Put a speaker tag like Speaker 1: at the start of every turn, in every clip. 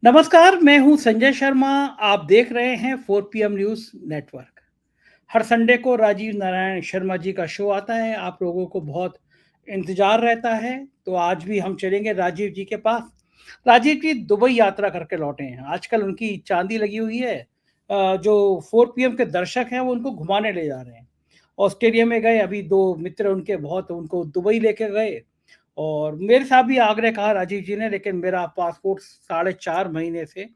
Speaker 1: नमस्कार, मैं हूं संजय शर्मा। आप देख रहे हैं 4 PM न्यूज़ नेटवर्क। हर संडे को राजीव नारायण शर्मा जी का शो आता है। आप लोगों को बहुत इंतज़ार रहता है, तो आज भी हम चलेंगे राजीव जी के पास। राजीव जी दुबई यात्रा करके लौटे हैं। आजकल उनकी चाँदी लगी हुई है। जो 4 PM के दर्शक हैं, वो उनको घुमाने ले जा रहे हैं। ऑस्ट्रेलिया में गए, अभी 2 मित्र उनके बहुत उनको दुबई लेके गए। और मेरे साथ भी आग्रह कहा राजीव जी ने, लेकिन मेरा पासपोर्ट साढ़े 4 महीने से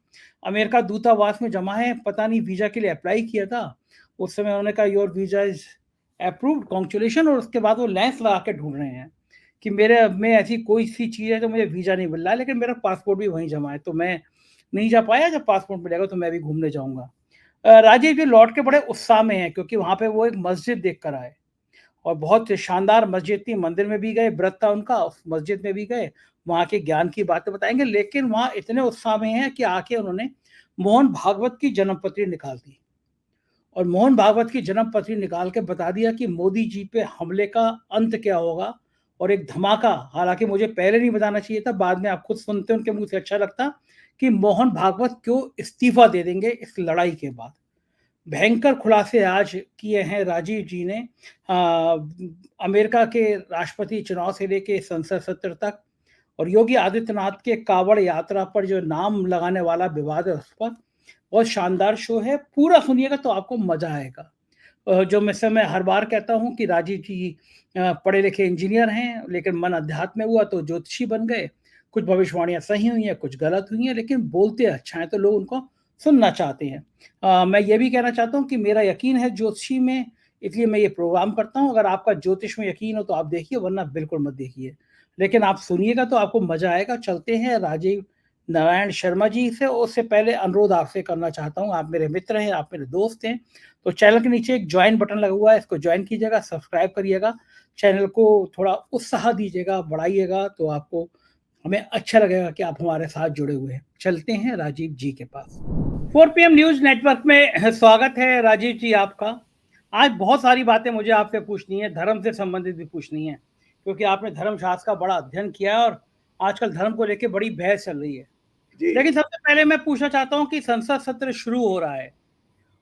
Speaker 1: अमेरिका दूतावास में जमा है। पता नहीं वीज़ा के लिए अप्लाई किया था। उस समय उन्होंने कहा your visa is approved, congratulation. और उसके बाद वो लेंस लगा के ढूँढ रहे हैं कि मेरे में ऐसी कोई-सी चीज़ है तो मुझे वीज़ा नहीं मिल रहा है, लेकिन मेरा पासपोर्ट भी वहीं जमा है। तो मैं नहीं जा पाया। जब पासपोर्ट मिलेगा तो मैं भी घूमने जाऊँगा। राजीव जी लौट के बड़े उत्साह में हैं, क्योंकि वहाँ पे वो एक मस्जिद देख कर आए। और बहुत शानदार मस्जिद थी। मंदिर में भी गए, व्रत था उनका, उस मस्जिद में भी गए, वहाँ के ज्ञान की बातें बताएँगे। लेकिन वहाँ इतने उत्साह में हैं कि आके उन्होंने मोहन भागवत की जन्मपत्री निकाल दी। और मोहन भागवत की जन्मपत्री निकाल के बता दिया कि मोदी जी पे हमले का अंत क्या होगा। और एक धमाका, हालाँकि मुझे पहले नहीं बताना चाहिए था, बाद में आप खुद सुनते उनके मुँह से अच्छा लगता, कि मोहन भागवत क्यों इस्तीफ़ा दे देंगे इस लड़ाई के बाद। भयंकर खुलासे आज किए हैं राजीव जी ने। अमेरिका के राष्ट्रपति चुनाव से लेके संसद सत्र तक, और योगी आदित्यनाथ के कांवड़ यात्रा पर जो नाम लगाने वाला विवाद है उस पर। बहुत शानदार शो है, पूरा सुनिएगा तो आपको मजा आएगा। जो मैं हर बार कहता हूँ कि राजीव जी पढ़े लिखे इंजीनियर हैं, लेकिन मन अध्यात्म में हुआ तो ज्योतिषी बन गए। कुछ भविष्यवाणियां सही हुई हैं, कुछ गलत हुई हैं, लेकिन बोलते अच्छा है तो लोग उनको सुनना चाहते हैं। मैं ये भी कहना चाहता हूँ कि मेरा यकीन है ज्योतिषी में, इसलिए मैं ये प्रोग्राम करता हूँ। अगर आपका ज्योतिष में यकीन हो तो आप देखिए, वरना बिल्कुल मत देखिए। लेकिन आप सुनिएगा तो आपको मजा आएगा। चलते हैं राजीव नारायण शर्मा जी से। उससे पहले अनुरोध आपसे करना चाहता हूँ, आप मेरे मित्र हैं, आप मेरे दोस्त हैं, तो चैनल के नीचे एक ज्वाइन बटन लगा हुआ है, इसको ज्वाइन कीजिएगा, सब्सक्राइब करिएगा, चैनल को थोड़ा उत्साह दीजिएगा, बढ़ाइएगा, तो आपको हमें अच्छा लगेगा कि आप हमारे साथ जुड़े हुए हैं। चलते हैं राजीव जी के पास। 4 PM न्यूज़ नेटवर्क में स्वागत है राजीव जी आपका। आज बहुत सारी बातें मुझे आपसे पूछनी है, धर्म से संबंधित भी पूछनी है, क्योंकि आपने धर्मशास्त्र का बड़ा अध्ययन किया है और आजकल धर्म को लेके बड़ी बहस चल रही है।
Speaker 2: जी।
Speaker 1: लेकिन सबसे पहले मैं पूछना चाहता हूँ कि संसद सत्र शुरू हो रहा है,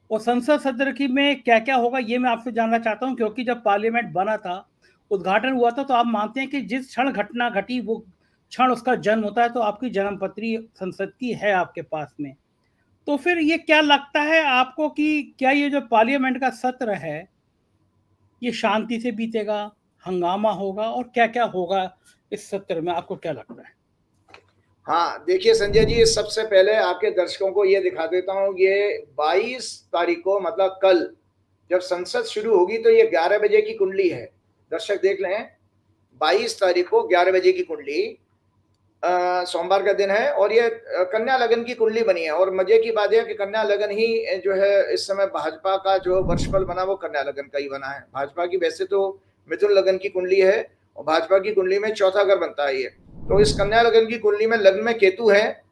Speaker 1: और संसद सत्र की में क्या-क्या होगा ये मैं आपसे जानना चाहता हूँ, क्योंकि जब पार्लियामेंट बना था, उद्घाटन हुआ था, तो आप मानते हैं कि जिस क्षण घटना घटी वो क्षण उसका जन्म होता है, तो आपकी जन्मपत्री संसद की है आपके पास में। तो फिर ये क्या लगता है आपको कि क्या ये जो पार्लियामेंट का सत्र है, ये शांति से बीतेगा, हंगामा होगा, और क्या-क्या होगा इस सत्र में, आपको क्या लगता है?
Speaker 2: हाँ, देखिए संजय जी, सबसे पहले आपके दर्शकों को ये दिखा देता हूँ, ये 22 तारीख को मतलब कल जब संसद शुरू होगी तो ये 11 बजे की कुंडली है। दर्शक देख लें, 22 तारीख को 11 बजे की कुंडली सोमवार का दिन है और ये कन्या लगन की कुंडली बनी है। और मजे की बात है कि कन्या लगन ही जो है इस समय भाजपा का जो वर्षफल बना वो कन्या लगन का ही बना है। भाजपा की वैसे तो मिथुन लगन की कुंडली है और भाजपा की कुंडली में चौथा घर बनता है ये। तो इस कन्या लगन की कुंडली में लग्न में केतु है,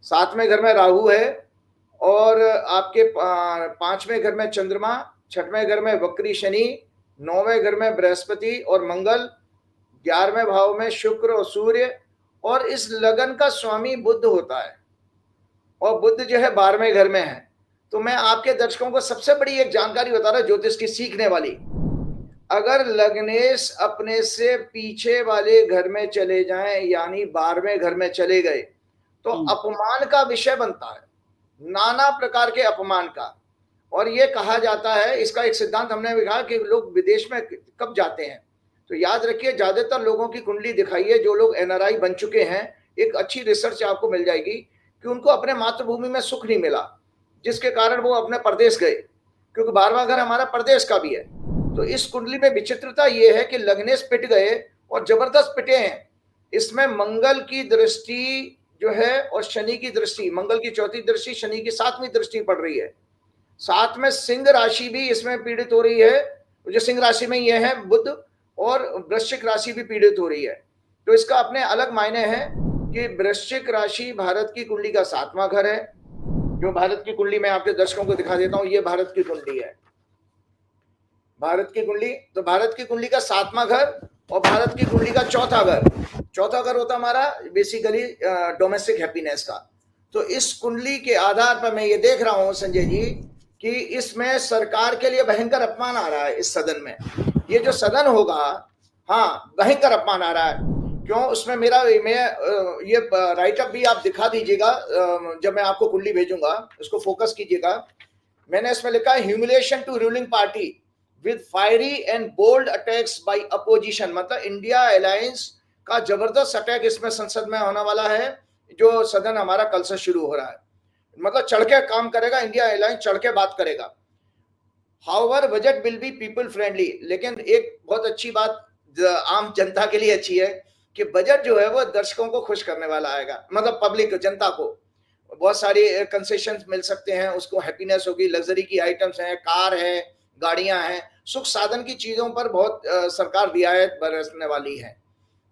Speaker 2: 7वें घर में राहु है और आपके 5वें घर में चंद्रमा, 6वें घर में वक्री शनि, 9वें घर में बृहस्पति और मंगल, 11वें भाव में शुक्र और सूर्य। और इस लगन का स्वामी बुध होता है और बुध जो है 12वें घर में है। तो मैं आपके दर्शकों को सबसे बड़ी एक जानकारी बता रहा हूं ज्योतिष की सीखने वाली। अगर लग्नेश अपने से पीछे वाले घर में चले जाएं यानी 12वें घर में चले गए तो अपमान का विषय बनता है, नाना प्रकार के अपमान का। और ये कहा जाता है, इसका एक सिद्धांत हमने भी कहा कि लोग विदेश में कब जाते हैं तो याद रखिए ज्यादातर लोगों की कुंडली दिखाइए जो लोग एनआरआई बन चुके हैं। एक अच्छी रिसर्च आपको मिल जाएगी कि उनको अपने मातृभूमि में सुख नहीं मिला, जिसके कारण वो अपने प्रदेश गए, क्योंकि 12वां घर हमारा प्रदेश का भी है। तो इस कुंडली में विचित्रता ये है कि लग्नेश पिट गए और जबरदस्त पिटे हैं। इसमें मंगल की दृष्टि जो है और शनि की दृष्टि, मंगल की चौथी दृष्टि, शनि की 7वीं दृष्टि पड़ रही है। साथ में सिंह राशि भी इसमें पीड़ित हो रही है, जो सिंह राशि में ये है बुध, और वृश्चिक राशि भी पीड़ित हो रही है। तो इसका अपने अलग मायने हैं कि वृश्चिक राशि भारत की कुंडली का 7वां घर है। जो भारत की कुंडली मैं आपके दर्शकों को दिखा देता हूं, ये भारत की कुंडली है। भारत की कुंडली, तो भारत की कुंडली का 7वां घर और भारत की कुंडली का चौथा घर। चौथा घर होता हमारा बेसिकली डोमेस्टिक हैप्पीनेस का। तो इस कुंडली के आधार पर मैं ये देख रहा हूं संजय जी कि इसमें सरकार के लिए भयंकर अपमान आ रहा है। इस सदन में ये जो सदन होगा, हाँ, भयंकर अपमान आ रहा है। क्यों? उसमें मैं ये राइटअप भी आप दिखा दीजिएगा, जब मैं आपको कुंडली भेजूंगा उसको फोकस कीजिएगा। मैंने इसमें लिखा है humiliation to ruling party with fiery and bold attacks by opposition. मतलब इंडिया अलायंस का जबरदस्त अटैक इसमें संसद में होने वाला है। जो सदन हमारा कल से शुरू हो रहा है, मतलब चढ़ के काम करेगा, इंडिया अलायंस चढ़ के बात करेगा। However budget will be people friendly. लेकिन एक बहुत अच्छी बात आम जनता के लिए अच्छी है कि बजट जो है वो दर्शकों को खुश करने वाला आएगा, मतलब पब्लिक जनता को बहुत सारी कंसेशन मिल सकते हैं, उसको हैप्पीनेस होगी, लग्जरी की आइटम्स हैं, कार है, गाड़ियां हैं, सुख साधन की चीजों पर बहुत सरकार रियायत बरसने वाली है।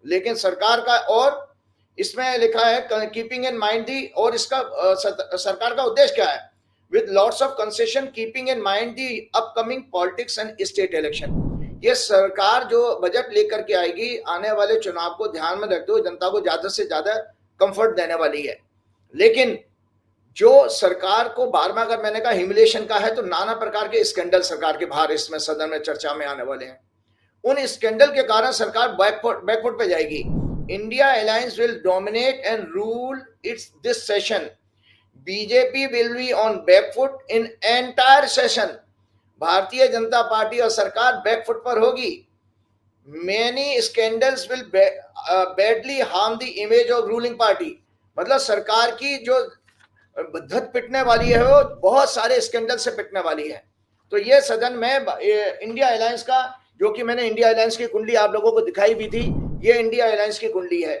Speaker 2: लेकिन सरकार का, और इसमें लिखा है कीपिंग इन माइंड दी, और इसका सरकार का उद्देश्य क्या है? With lots of concession keeping in mind the upcoming politics and state election. ये सरकार जो बजट लेकर के आएगी, आने वाले चुनाव को ध्यान में रखते हुए जनता को ज्यादा से ज्यादा कंफर्ट देने वाली है। लेकिन जो सरकार को बार बार, अगर मैंने कहा ह्यूमिलिएशन का है, तो नाना प्रकार के स्कैंडल सरकार के बाहर इसमें सदन में चर्चा में आने वाले हैं। उन स्कैंडल के कारण सरकार बैकफुट पे जाएगी। India alliance will dominate and rule its this session. BJP will be on back foot in entire session. Bharatiya Janata Party और सरकार बैकफुट पर होगी। Many scandals will badly harm the image of ruling party. मतलब सरकार की जो धत पिटने वाली है वो बहुत सारे स्कैंडल से पिटने वाली है। तो ये सदन में इंडिया अलायंस का, जो कि मैंने इंडिया अलायंस की कुंडली आप लोगों को दिखाई भी थी, ये इंडिया अलायंस की कुंडली है।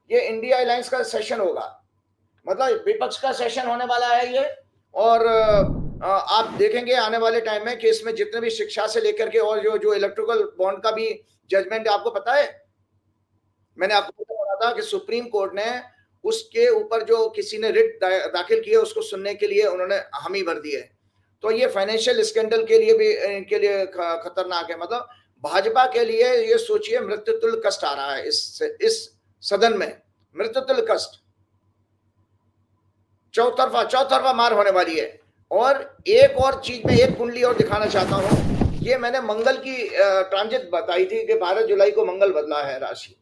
Speaker 2: ये इंडिया अलायंस का सेशन होगा, मतलब विपक्ष का सेशन होने वाला है ये। और आप देखेंगे आने वाले टाइम में कि इसमें जितने भी शिक्षा से लेकर के और जो इलेक्ट्रिकल बॉन्ड का भी जजमेंट, आपको पता है, मैंने आपको बताया था कि सुप्रीम कोर्ट ने उसके ऊपर जो किसी ने रिट दाखिल किया उसको सुनने के लिए उन्होंने हामी भर दी है। तो ये फाइनेंशियल स्कैंडल के लिए भी इनके लिए खतरनाक है। मतलब भाजपा के लिए ये सोचिए मृत्युतुल्य कष्ट आ रहा है इस सदन में, मृत्युतुल्य कष्ट, चौतरफा मार होने वाली है। और एक और चीज में एक कुंडली और दिखाना चाहता हूं। ये मैंने मंगल की ट्रांजिट बताई थी कि 12 जुलाई को मंगल बदला है राशि,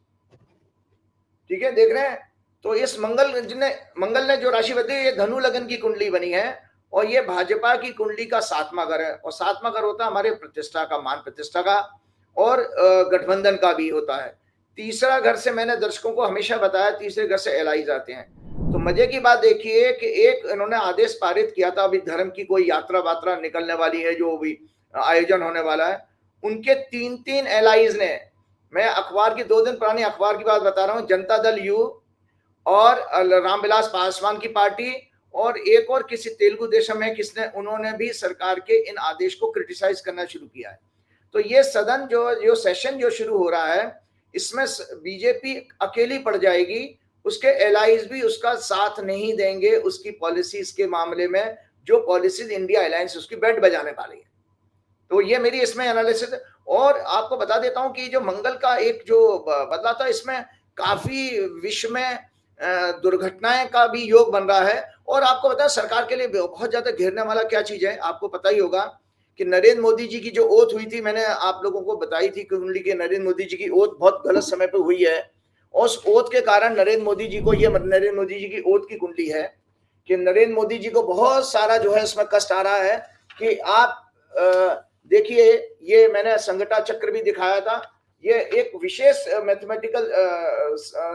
Speaker 2: ठीक है, देख रहे हैं। तो इस मंगल ने जो राशि बदली, ये धनु लगन की कुंडली बनी है, और ये भाजपा की कुंडली का 7वां घर है। और 7वां घर होता है हमारे प्रतिष्ठा का, मान प्रतिष्ठा का, और गठबंधन का भी होता है। तीसरा घर से मैंने दर्शकों को हमेशा बताया, तीसरे घर से एलाइज आते हैं। तो मजे की बात देखिए कि एक इन्होंने आदेश पारित किया था, अभी धर्म की कोई यात्रा वात्रा निकलने वाली है, जो भी आयोजन होने वाला है, उनके 3 एलाइज ने, मैं अखबार की 2 दिन पुरानी अखबार की बात बता रहा हूँ, जनता दल यू और रामविलास पासवान की पार्टी, और एक और किसी तेलुगु देशम में किसने, उन्होंने भी सरकार के इन आदेश को क्रिटिसाइज करना शुरू किया है। तो ये सदन जो सेशन जो शुरू हो रहा है, इसमें बीजेपी अकेली पड़ जाएगी, उसके एलाइज भी उसका साथ नहीं देंगे उसकी पॉलिसीज के मामले में, जो पॉलिसीज इंडिया अलायंस उसकी बैंड बजाने वाली है। तो ये मेरी इसमें एनालिसिस है। और आपको बता देता हूं कि जो मंगल का एक जो बदला था, इसमें काफी विश्व में दुर्घटनाएं का भी योग बन रहा है। और आपको पता है सरकार के लिए बहुत ज्यादा घेरने वाला क्या चीज है, आपको पता ही होगा कि नरेंद्र मोदी जी की जो ओथ हुई थी, मैंने आप लोगों को बताई थी कुंडली के, नरेंद्र मोदी जी की ओथ बहुत गलत समय पर हुई है। और उस ओथ के कारण नरेंद्र मोदी जी को, ये नरेंद्र मोदी जी की ओथ की कुंडली है कि नरेंद्र मोदी जी को बहुत सारा जो है इसमें कष्ट आ रहा है। कि आप देखिए, ये मैंने संगठा चक्र भी दिखाया था, ये एक विशेष मैथमेटिकल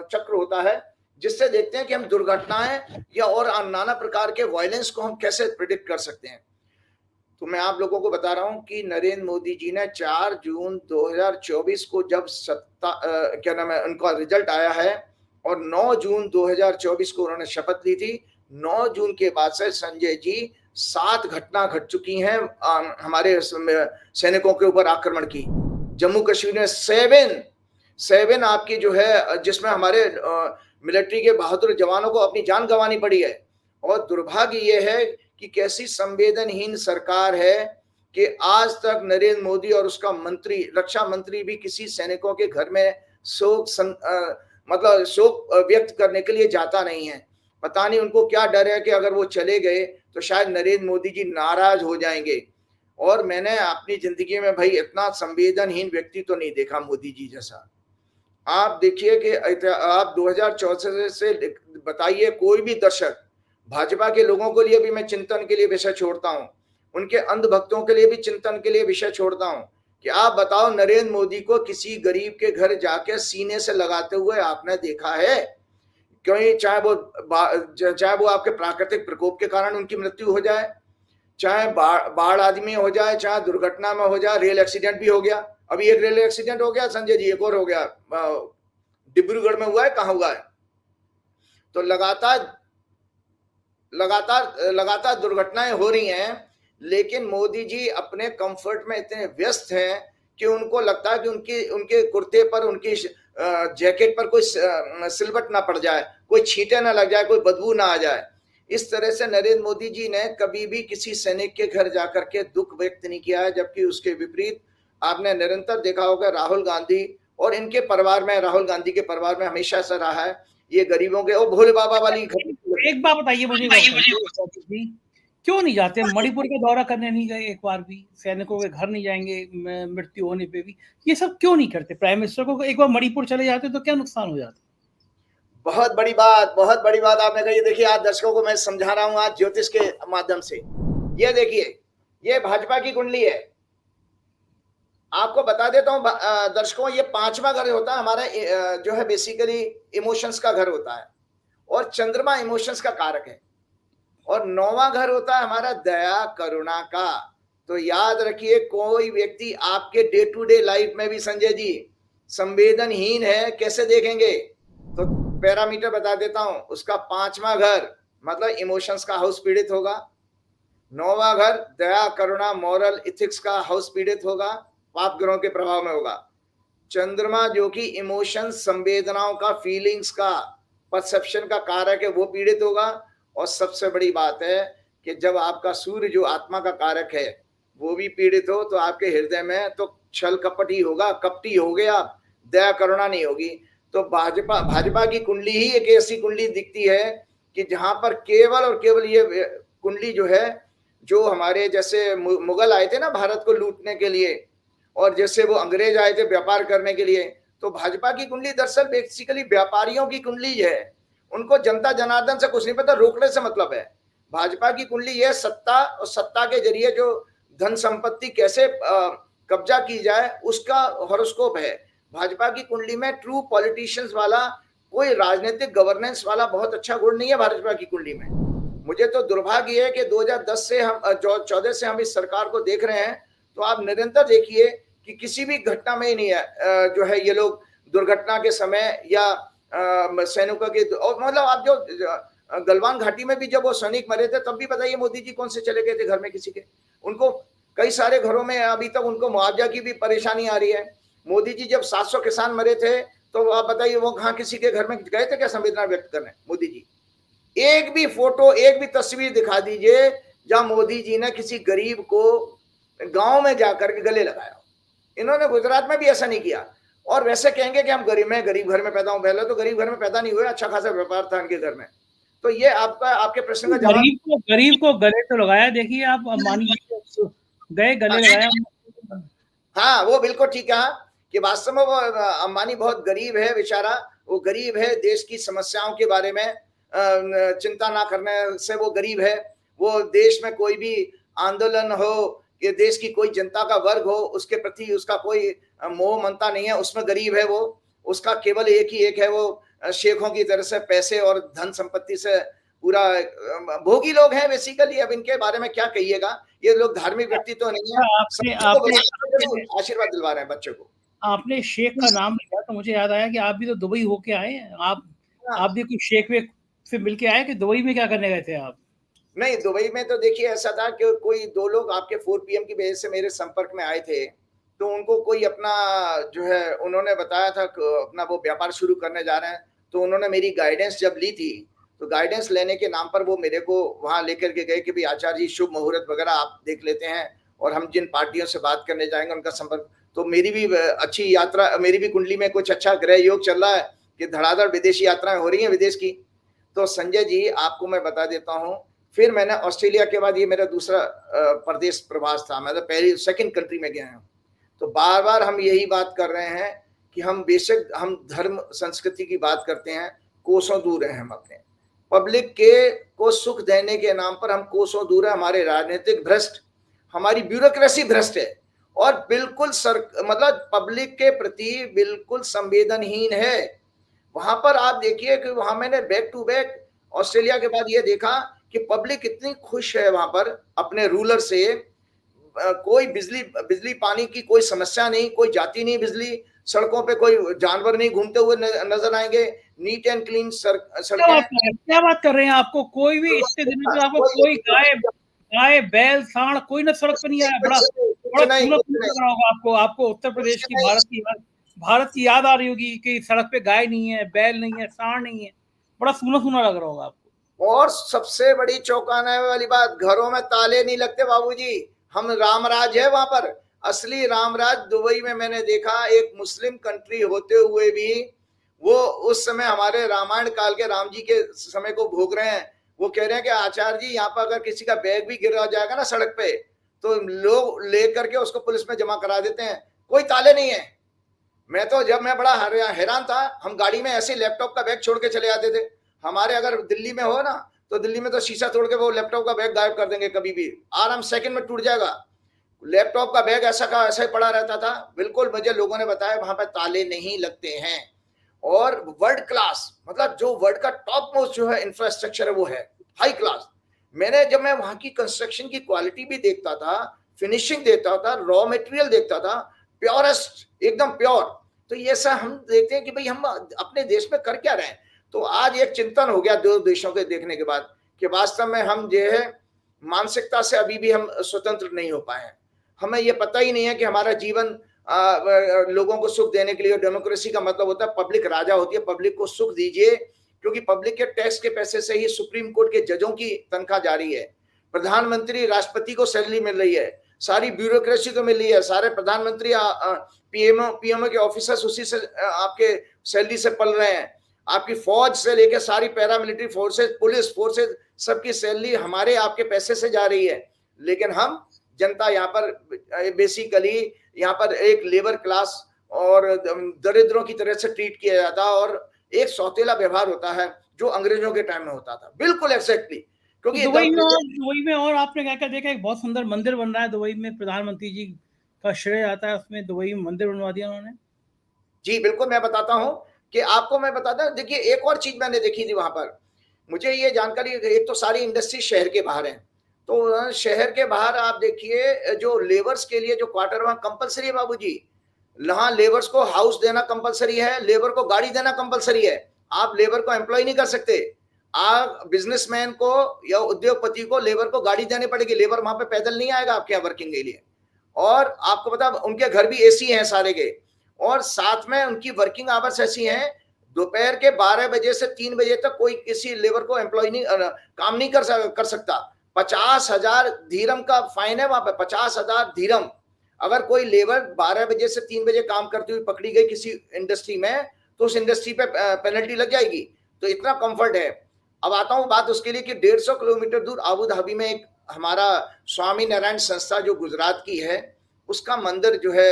Speaker 2: चक्र होता है, जिससे देखते हैं कि हम दुर्घटनाएं या और नाना प्रकार के वायलेंस को हम कैसे प्रिडिक्ट कर सकते हैं। तो मैं आप लोगों को बता रहा हूं कि नरेंद्र मोदी जी ने 4 जून 2024 को जब क्या नाम है, उनका रिजल्ट आया है, और 9 जून 2024 को उन्होंने शपथ ली थी। 9 जून के बाद से संजय जी 7 घटना घट चुकी हैं हमारे सैनिकों के ऊपर आक्रमण की। जम्मू कश्मीर में 7 आपकी जो है, जिसमें हमारे मिलिट्री के बहादुर जवानों को अपनी जान गंवानी पड़ी है। और दुर्भाग्य ये है कि कैसी संवेदनहीन सरकार है कि आज तक नरेंद्र मोदी और उसका मंत्री, रक्षा मंत्री भी किसी सैनिकों के घर में शोक व्यक्त करने के लिए जाता नहीं है। पता नहीं उनको क्या डर है कि अगर वो चले गए तो शायद नरेंद्र मोदी जी नाराज हो जाएंगे। और मैंने अपनी जिंदगी में भाई इतना संवेदनहीन व्यक्ति तो नहीं देखा मोदी जी जैसा। आप देखिए कि आप 2014 से बताइए कोई भी दर्शक, भाजपा के लोगों के लिए भी मैं चिंतन के लिए विषय छोड़ता हूं, उनके अंधभक्तों के लिए भी चिंतन के लिए विषय छोड़ता हूं कि आप बताओ नरेंद्र मोदी को किसी गरीब के घर जाके सीने से लगाते हुए आपने देखा है? क्यों? चाहे वो आपके प्राकृतिक प्रकोप के कारण उनकी मृत्यु हो जाए, चाहे बाढ़ आदि में हो जाए, चाहे दुर्घटना में हो जाए, रेल एक्सीडेंट भी हो गया। अभी एक रेल एक्सीडेंट हो गया संजय जी, एक और हो गया, डिब्रूगढ़ में हुआ है, कहां हुआ है? तो लगातार दुर्घटनाएं हो रही हैं, लेकिन मोदी जी अपने कंफर्ट में इतने व्यस्त हैं कि उनको लगता है कि उनके कुर्ते पर, उनकी जैकेट पर कोई सिलवट ना पड़ जाए, कोई छींटे ना लग जाए, कोई बदबू ना आ जाए। इस तरह से नरेंद्र मोदी जी ने कभी भी किसी सैनिक के घर जाकर के दुख व्यक्त नहीं किया है, जबकि उसके विपरीत आपने निरंतर देखा होगा राहुल गांधी और इनके परिवार में, राहुल गांधी के परिवार में हमेशा ऐसा रहा है, ये गरीबों के, और भोले बाबा वाली।
Speaker 1: एक बात बताइए मुझे, क्यों नहीं जाते? मणिपुर का दौरा करने नहीं गए एक बार भी, सैनिकों के घर नहीं जाएंगे मृत्यु होने पे भी, ये सब क्यों नहीं करते? प्राइम मिनिस्टर को एक बार मणिपुर चले जाते तो क्या नुकसान हो जाता?
Speaker 2: बहुत बड़ी बात आपने कही। देखिए आज दर्शकों को मैं समझा रहा हूं आज ज्योतिष के माध्यम से। ये देखिए, ये भाजपा की कुंडली है। आपको बता देता हूं दर्शकों, ये 5वां घर होता है हमारा, जो है बेसिकली इमोशंस का घर होता है, और चंद्रमा इमोशंस का कारक है, और 9वां घर होता है हमारा दया करुणा का। तो याद रखिए, कोई व्यक्ति आपके डे टू डे लाइफ में भी संजय जी संवेदनहीन है, कैसे देखेंगे? तो पैरामीटर बता देता हूं, उसका 5वां घर मतलब इमोशंस का हाउस पीड़ित होगा, 9वां घर दया करुणा मॉरल इथिक्स का हाउस पीड़ित होगा, पाप ग्रहों के प्रभाव में होगा। चंद्रमा जो कि इमोशंस, संवेदनाओं का, फीलिंग्स का, परसेप्शन का कारक है, वो पीड़ित होगा। और सबसे बड़ी बात है कि जब आपका सूर्य जो आत्मा का कारक है वो भी पीड़ित हो, तो आपके हृदय में तो छल कपट ही होगा, कपटी हो गए आप, दया करुणा नहीं होगी। तो भाजपा की कुंडली ही एक ऐसी कुंडली दिखती है कि जहां पर केवल और केवल ये कुंडली जो है, जो हमारे जैसे मुगल आए थे ना भारत को लूटने के लिए, और जैसे वो अंग्रेज आए थे व्यापार करने के लिए, तो भाजपा की कुंडली दरअसल बेसिकली व्यापारियों की कुंडली है। उनको जनता जनार्दन से कुछ नहीं पता, रोकने से मतलब है। भाजपा की कुंडली यह सत्ता, और सत्ता के जरिए जो धन संपत्ति कैसे कब्जा की जाए उसका हॉरोस्कोप है। भाजपा की कुंडली में ट्रू पॉलिटिशियंस वाला, कोई राजनीतिक गवर्नेंस वाला बहुत अच्छा गुण नहीं है भाजपा की कुंडली में। मुझे तो दुर्भाग्य है कि 2010 से हम 14 से हम इस सरकार को देख रहे हैं, तो आप निरंतर देखिए कि किसी भी घटना में ही नहीं है जो है ये लोग दुर्घटना के समय या सैनिकों के, और मतलब आप जो गलवान घाटी में भी जब वो सैनिक मरे थे तब भी बताइए मोदी जी कौन से चले गए थे घर में किसी के? उनको कई सारे घरों में अभी तक उनको मुआवजा की भी परेशानी आ रही है। मोदी जी जब 700 किसान मरे थे तो आप बताइए वो कहाँ किसी के घर में गए थे क्या संवेदना व्यक्त करने? मोदी जी एक भी फोटो, एक भी तस्वीर दिखा दीजिए जहां मोदी जी ने किसी गरीब को गांव में जाकर के गले लगाया। इन्होंने गुजरात में भी ऐसा नहीं किया। और वैसे कहेंगे कि हम गरीब घर में पैदा हूं, पहले तो गरीब घर में पैदा नहीं हुए, अच्छा खासा व्यापार था उनके घर में। तो ये आपके प्रश्न का जवाब,
Speaker 1: गरीब को गले तो लगाया। देखिए आप अंबानी जी गए गले लगाया।
Speaker 2: हाँ वो बिल्कुल ठीक कहा कि वास्तव में वो अंबानी बहुत गरीब है बेचारा, वो गरीब है, देश की समस्याओं के बारे में चिंता ना करने से वो गरीब है। वो देश में कोई भी आंदोलन हो कि देश की कोई जनता का वर्ग हो उसके प्रति उसका कोई मोह ममता नहीं है, उसमें गरीब है वो। उसका केवल एक है, वो शेखों की तरह से पैसे और धन संपत्ति से पूरा भोगी लोग हैं बेसिकली। अब इनके बारे में क्या कहिएगा, ये लोग धार्मिक व्यक्ति तो नहीं है, आशीर्वाद दिलवा रहे हैं बच्चों को।
Speaker 1: आपने शेख का नाम लिया तो मुझे याद आया कि आप भी तो दुबई होके आए हैं। आप भी कुछ शेख से मिलके आए कि दुबई में क्या करने गए थे आप?
Speaker 2: नहीं, दुबई में तो देखिए ऐसा था कि कोई 2 लोग आपके 4 PM की वजह से मेरे संपर्क में आए थे। तो उनको कोई अपना जो है उन्होंने बताया था अपना वो व्यापार शुरू करने जा रहे हैं। तो उन्होंने मेरी गाइडेंस जब ली थी, तो गाइडेंस लेने के नाम पर वो मेरे को वहां लेकर के गए कि भाई आचार्य जी शुभ मुहूर्त वगैरह आप देख लेते हैं, और हम जिन पार्टियों से बात करने जाएंगे उनका संपर्क। तो मेरी भी अच्छी यात्रा, मेरी भी कुंडली में कुछ अच्छा ग्रह योग चल रहा है कि धड़ाधड़ विदेशी यात्राएं हो रही हैं विदेश की। तो संजय जी आपको मैं बता देता हूँ, फिर मैंने ऑस्ट्रेलिया के बाद ये मेरा दूसरा प्रदेश प्रवास था, मतलब पहली सेकंड कंट्री में गया हूँ। तो बार बार हम यही बात कर रहे हैं कि हम बेशक हम धर्म संस्कृति की बात करते हैं, कोसों दूर हैं हम अपने पब्लिक के को सुख देने के नाम पर, हम कोसों दूर है। हमारे राजनीतिक भ्रष्ट, हमारी ब्यूरोक्रेसी भ्रष्ट है और बिल्कुल मतलब पब्लिक के प्रति बिल्कुल संवेदनहीन है। वहां पर आप देखिए कि वहां मैंने बैक टू बैक ऑस्ट्रेलिया के बाद ये देखा कि पब्लिक इतनी खुश है वहां पर अपने रूलर से। कोई बिजली पानी की कोई समस्या नहीं, कोई जाती नहीं बिजली, सड़कों पे कोई जानवर नहीं घूमते हुए नजर आएंगे, नीट एंड क्लीन सड़कें।
Speaker 1: क्या बात कर रहे हैं? आपको कोई भी इतने दिनों से आपको कोई गाय बैल सांड कोई ना सड़क पर नहीं आया? बड़ा लग रहा होगा आपको उत्तर प्रदेश की भारत की याद आ रही होगी कि सड़क पे गाय नहीं है, बैल नहीं है, सांड नहीं है, बड़ा सूना सूना लग रहा होगा आपको।
Speaker 2: और सबसे बड़ी चौंकाने वाली बात, घरों में ताले नहीं लगते बाबूजी। हम रामराज है वहां पर, असली रामराज। दुबई में मैंने देखा, एक मुस्लिम कंट्री होते हुए भी वो उस समय हमारे रामायण काल के राम जी के समय को भोग रहे हैं। वो कह रहे हैं कि आचार्य जी यहाँ पर अगर किसी का बैग भी गिरा जाएगा ना सड़क पे, तो लोग लेकर के उसको पुलिस में जमा करा देते हैं, कोई ताले नहीं है। मैं बड़ा हैरान था, हम गाड़ी में ऐसे लैपटॉप का बैग छोड़ के चले जाते थे। हमारे अगर दिल्ली में हो ना, तो दिल्ली में तो शीशा तोड़ के वो लैपटॉप का बैग गायब कर देंगे, कभी भी आराम सेकंड में टूट जाएगा। लैपटॉप का बैग ऐसा का ऐसा ही पड़ा रहता था। बिल्कुल मुझे लोगों ने बताया वहां पर ताले नहीं लगते हैं। और वर्ल्ड क्लास, मतलब जो वर्ल्ड का टॉप मोस्ट जो है इंफ्रास्ट्रक्चर है वो है हाई क्लास। जब मैं वहां की कंस्ट्रक्शन की क्वालिटी भी देखता था, फिनिशिंग देखता था, रॉ मटेरियल देखता था, प्योरेस्ट, एकदम प्योर। तो ये सब हम देखते हैं कि भाई हम अपने देश में कर क्या रहे हैं। तो आज एक चिंतन हो गया दो देशों के देखने के बाद कि वास्तव में हम जो है मानसिकता से अभी भी हम स्वतंत्र नहीं हो पाए हैं। हमें ये पता ही नहीं है कि हमारा जीवन लोगों को सुख देने के लिए, डेमोक्रेसी का मतलब होता है पब्लिक राजा होती है, पब्लिक को सुख दीजिए, क्योंकि पब्लिक के टैक्स के पैसे से ही सुप्रीम कोर्ट के जजों की तनख्वाह जारी है, प्रधानमंत्री राष्ट्रपति को सैलरी मिल रही है, सारी ब्यूरोक्रेसी को मिल रही है, सारे प्रधानमंत्री पीएमओ के ऑफिसर्स उसी से आपके सैलरी से पल रहे हैं, आपकी फौज से लेकर सारी पैरामिलिट्री फोर्सेस, पुलिस फोर्सेस, सबकी सैलरी हमारे आपके पैसे से जा रही है। लेकिन हम जनता यहाँ पर बेसिकली यहाँ पर एक लेबर क्लास और दरिद्रों की तरह से ट्रीट किया जाता है और एक सौतेला व्यवहार होता है जो अंग्रेजों के टाइम में होता था। बिल्कुल एक्जैक्टली। क्योंकि
Speaker 1: दुबई में और आपने क्या क्या देखा, एक बहुत सुंदर मंदिर बन रहा है दुबई में, प्रधानमंत्री जी का श्रेय आता है उसमें, दुबई में मंदिर बनवा दिया उन्होंने।
Speaker 2: जी बिल्कुल, मैं बताता हूँ कि आपको मैं बताता हूँ। देखिए एक और चीज मैंने देखी थी वहां पर, मुझे ये जानकारी, एक तो सारी इंडस्ट्री शहर के बाहर है, तो शहर के बाहर आप देखिए जो लेबर्स के लिए जो क्वार्टर वहां कंपलसरी है बाबूजी। वहां लेबर्स को हाउस देना कंपलसरी है, लेबर को गाड़ी देना कंपलसरी है। आप लेबर को एम्प्लॉय नहीं कर सकते। आप बिजनेसमैन को या उद्योगपति को लेबर को गाड़ी देनी पड़ेगी, लेबर वहां पे पैदल नहीं आएगा आपके यहाँ वर्किंग के लिए। और आपको पता उनके घर भी एसी हैं सारे के, और साथ में उनकी वर्किंग आवर्स ऐसी हैं, दोपहर के 12 बजे से 3 बजे तक कोई किसी लेबर को एम्प्लॉय नहीं काम नहीं कर सकता। 50,000 धीरम का फाइन है वहां पे, 50,000 धीरम। अगर कोई लेबर 12 बजे से 3 बजे काम करती हुई पकड़ी गई किसी इंडस्ट्री में, तो उस इंडस्ट्री पे पेनल्टी लग जाएगी। तो इतना कंफर्ट है। अब आता हूं बात उसके लिए कि 150 किलोमीटर दूर आबू धाबी में एक हमारा स्वामी नारायण संस्था जो गुजरात की है, उसका मंदिर जो है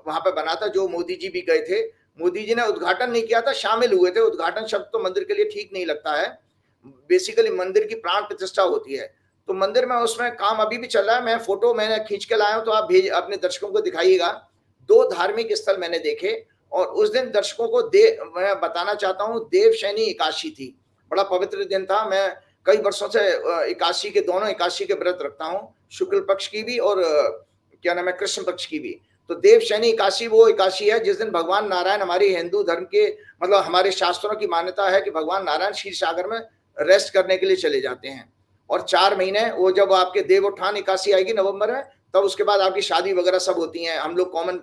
Speaker 2: वहां पे बना था, जो मोदी जी भी गए थे। मोदी जी ने उद्घाटन नहीं किया था, शामिल हुए थे। उद्घाटन शब्द तो मंदिर के लिए ठीक नहीं लगता है, बेसिकली मंदिर की प्राण प्रतिष्ठा होती है। तो मंदिर में उसमें काम अभी भी चल रहा है। मैं फोटो मैंने खींच के लाया हूं, तो आप अपने दर्शकों को दिखाइएगा। 2 धार्मिक स्थल मैंने देखे, और उस दिन दर्शकों को मैं बताना चाहता हूँ, देवशैनी एकादशी थी, बड़ा पवित्र दिन था। मैं कई वर्षों से एकादशी के, दोनों एकादशी के व्रत रखता हूँ, शुक्ल पक्ष की भी और क्या नाम है कृष्ण पक्ष की भी। तो देवशैनी एकादशी वो एकादशी है जिस दिन भगवान नारायण, हमारी हिंदू धर्म के मतलब हमारे शास्त्रों की मान्यता है कि भगवान नारायण क्षीर सागर में रेस्ट करने के लिए चले जाते हैं। और 4 महीने वो जब आपके देवोत्थान एकादशी आएगी नवंबर में, तब उसके बाद आपकी शादी वगैरह सब होती हैं। हम लोग common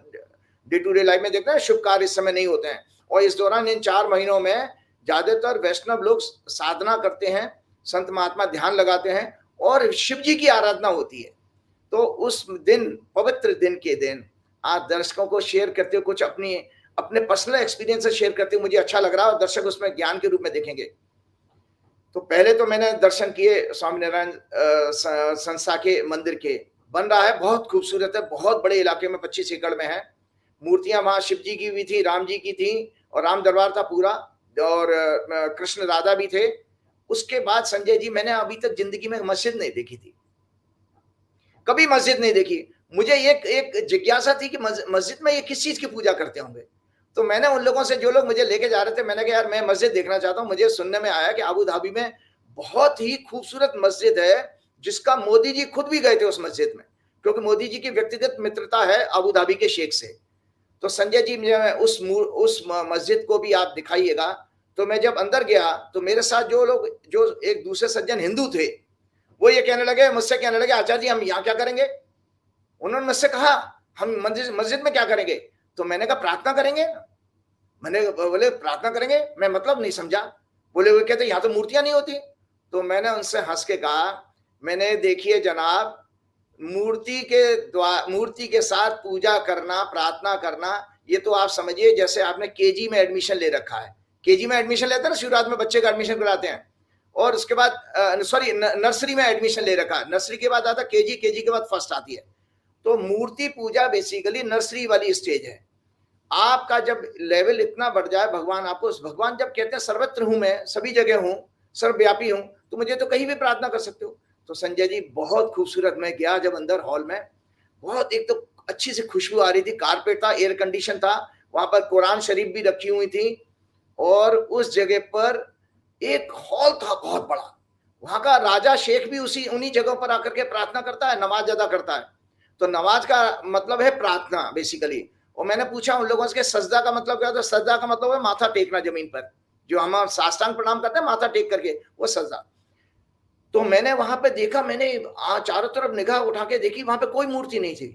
Speaker 2: day to day life में देखते हैं, शुभ कार्य इस समय नहीं होते हैं। और इस दौरान इन 4 महीनों में ज्यादातर वैष्णव लोग साधना करते हैं, संत महात्मा ध्यान लगाते हैं और शिव जी की आराधना होती है। तो उस दिन, पवित्र दिन के दिन, आप दर्शकों को शेयर करते हो कुछ अपने पर्सनल एक्सपीरियंस से शेयर करते हो, मुझे अच्छा लग रहा है और दर्शक उसमें ज्ञान के रूप में देखेंगे। तो पहले तो मैंने दर्शन किए स्वामीनारायण संस्था के मंदिर के। बन रहा है, बहुत खूबसूरत है, बहुत बड़े इलाके में 25 एकड़ में है। मूर्तियां वहां शिव जी की भी थी, राम जी की थी, और राम दरबार था पूरा, और कृष्ण राधा भी थे। उसके बाद संजय जी, मैंने अभी तक जिंदगी में मस्जिद नहीं देखी थी, कभी मस्जिद नहीं देखी। मुझे एक जिज्ञासा थी कि मस्जिद में ये किस चीज की पूजा करते होंगे। तो मैंने उन लोगों से, जो लोग मुझे लेके जा रहे थे, मैंने कहा यार मैं मस्जिद देखना चाहता हूँ। मुझे सुनने में आया कि अबू धाबी में बहुत ही खूबसूरत मस्जिद है, जिसका मोदी जी खुद भी गए थे उस मस्जिद में, क्योंकि मोदी जी की व्यक्तिगत मित्रता है अबू धाबी के शेख से। तो संजय जी, उस मस्जिद को भी आप दिखाइएगा। तो मैं जब अंदर गया तो मेरे साथ जो लोग, जो एक दूसरे सज्जन हिंदू थे, वो ये कहने लगे, मुझसे कहने लगे, आचार्य जी हम यहाँ क्या करेंगे। उन्होंने मुझसे कहा हम मस्जिद में क्या करेंगे। तो मैंने कहा प्रार्थना करेंगे। मैंने बोले प्रार्थना करेंगे, मैं मतलब नहीं समझा। बोले, वो कहते यहाँ तो मूर्तियां नहीं होती। तो मैंने उनसे हंस के कहा, मैंने, देखिए जनाब, मूर्ति के साथ पूजा करना, प्रार्थना करना, ये तो आप समझिए जैसे आपने केजी में एडमिशन ले रखा है। केजी में एडमिशन लेते हैं ना, शुरुआत में बच्चे का एडमिशन कराते हैं, और उसके बाद सॉरी नर्सरी में एडमिशन ले रखा है, नर्सरी के बाद आता केजी, केजी के बाद फर्स्ट आती है। तो मूर्ति पूजा बेसिकली नर्सरी वाली स्टेज है। आपका जब लेवल इतना बढ़ जाए, भगवान आपको, भगवान जब कहते हैं सर्वत्र हूं, मैं सभी जगह हूं, सर्वव्यापी हूं, तो मुझे तो कहीं भी प्रार्थना कर सकते हो। तो संजय जी बहुत खूबसूरत, मैं गया जब अंदर हॉल में, बहुत एक तो अच्छी सी खुशबू आ रही थी, कारपेट था, एयर कंडीशन था, वहां पर कुरान शरीफ भी रखी हुई थी, और उस जगह पर एक हॉल था बहुत बड़ा। वहां का राजा शेख भी उन्हीं जगहों पर आकर के प्रार्थना करता है, नमाज अदा करता है। तो नमाज का मतलब है प्रार्थना बेसिकली। और मैंने पूछा उन लोगों से सजदा का मतलब क्या होता है। सजदा का मतलब है माथा टेकना जमीन पर, जो हम साष्टांग प्रणाम करते हैं माथा टेक करके, वो सजदा। तो मैंने वहां पे देखा, मैंने चारों तरफ निगाह उठा के देखी, वहां पे कोई मूर्ति नहीं थी।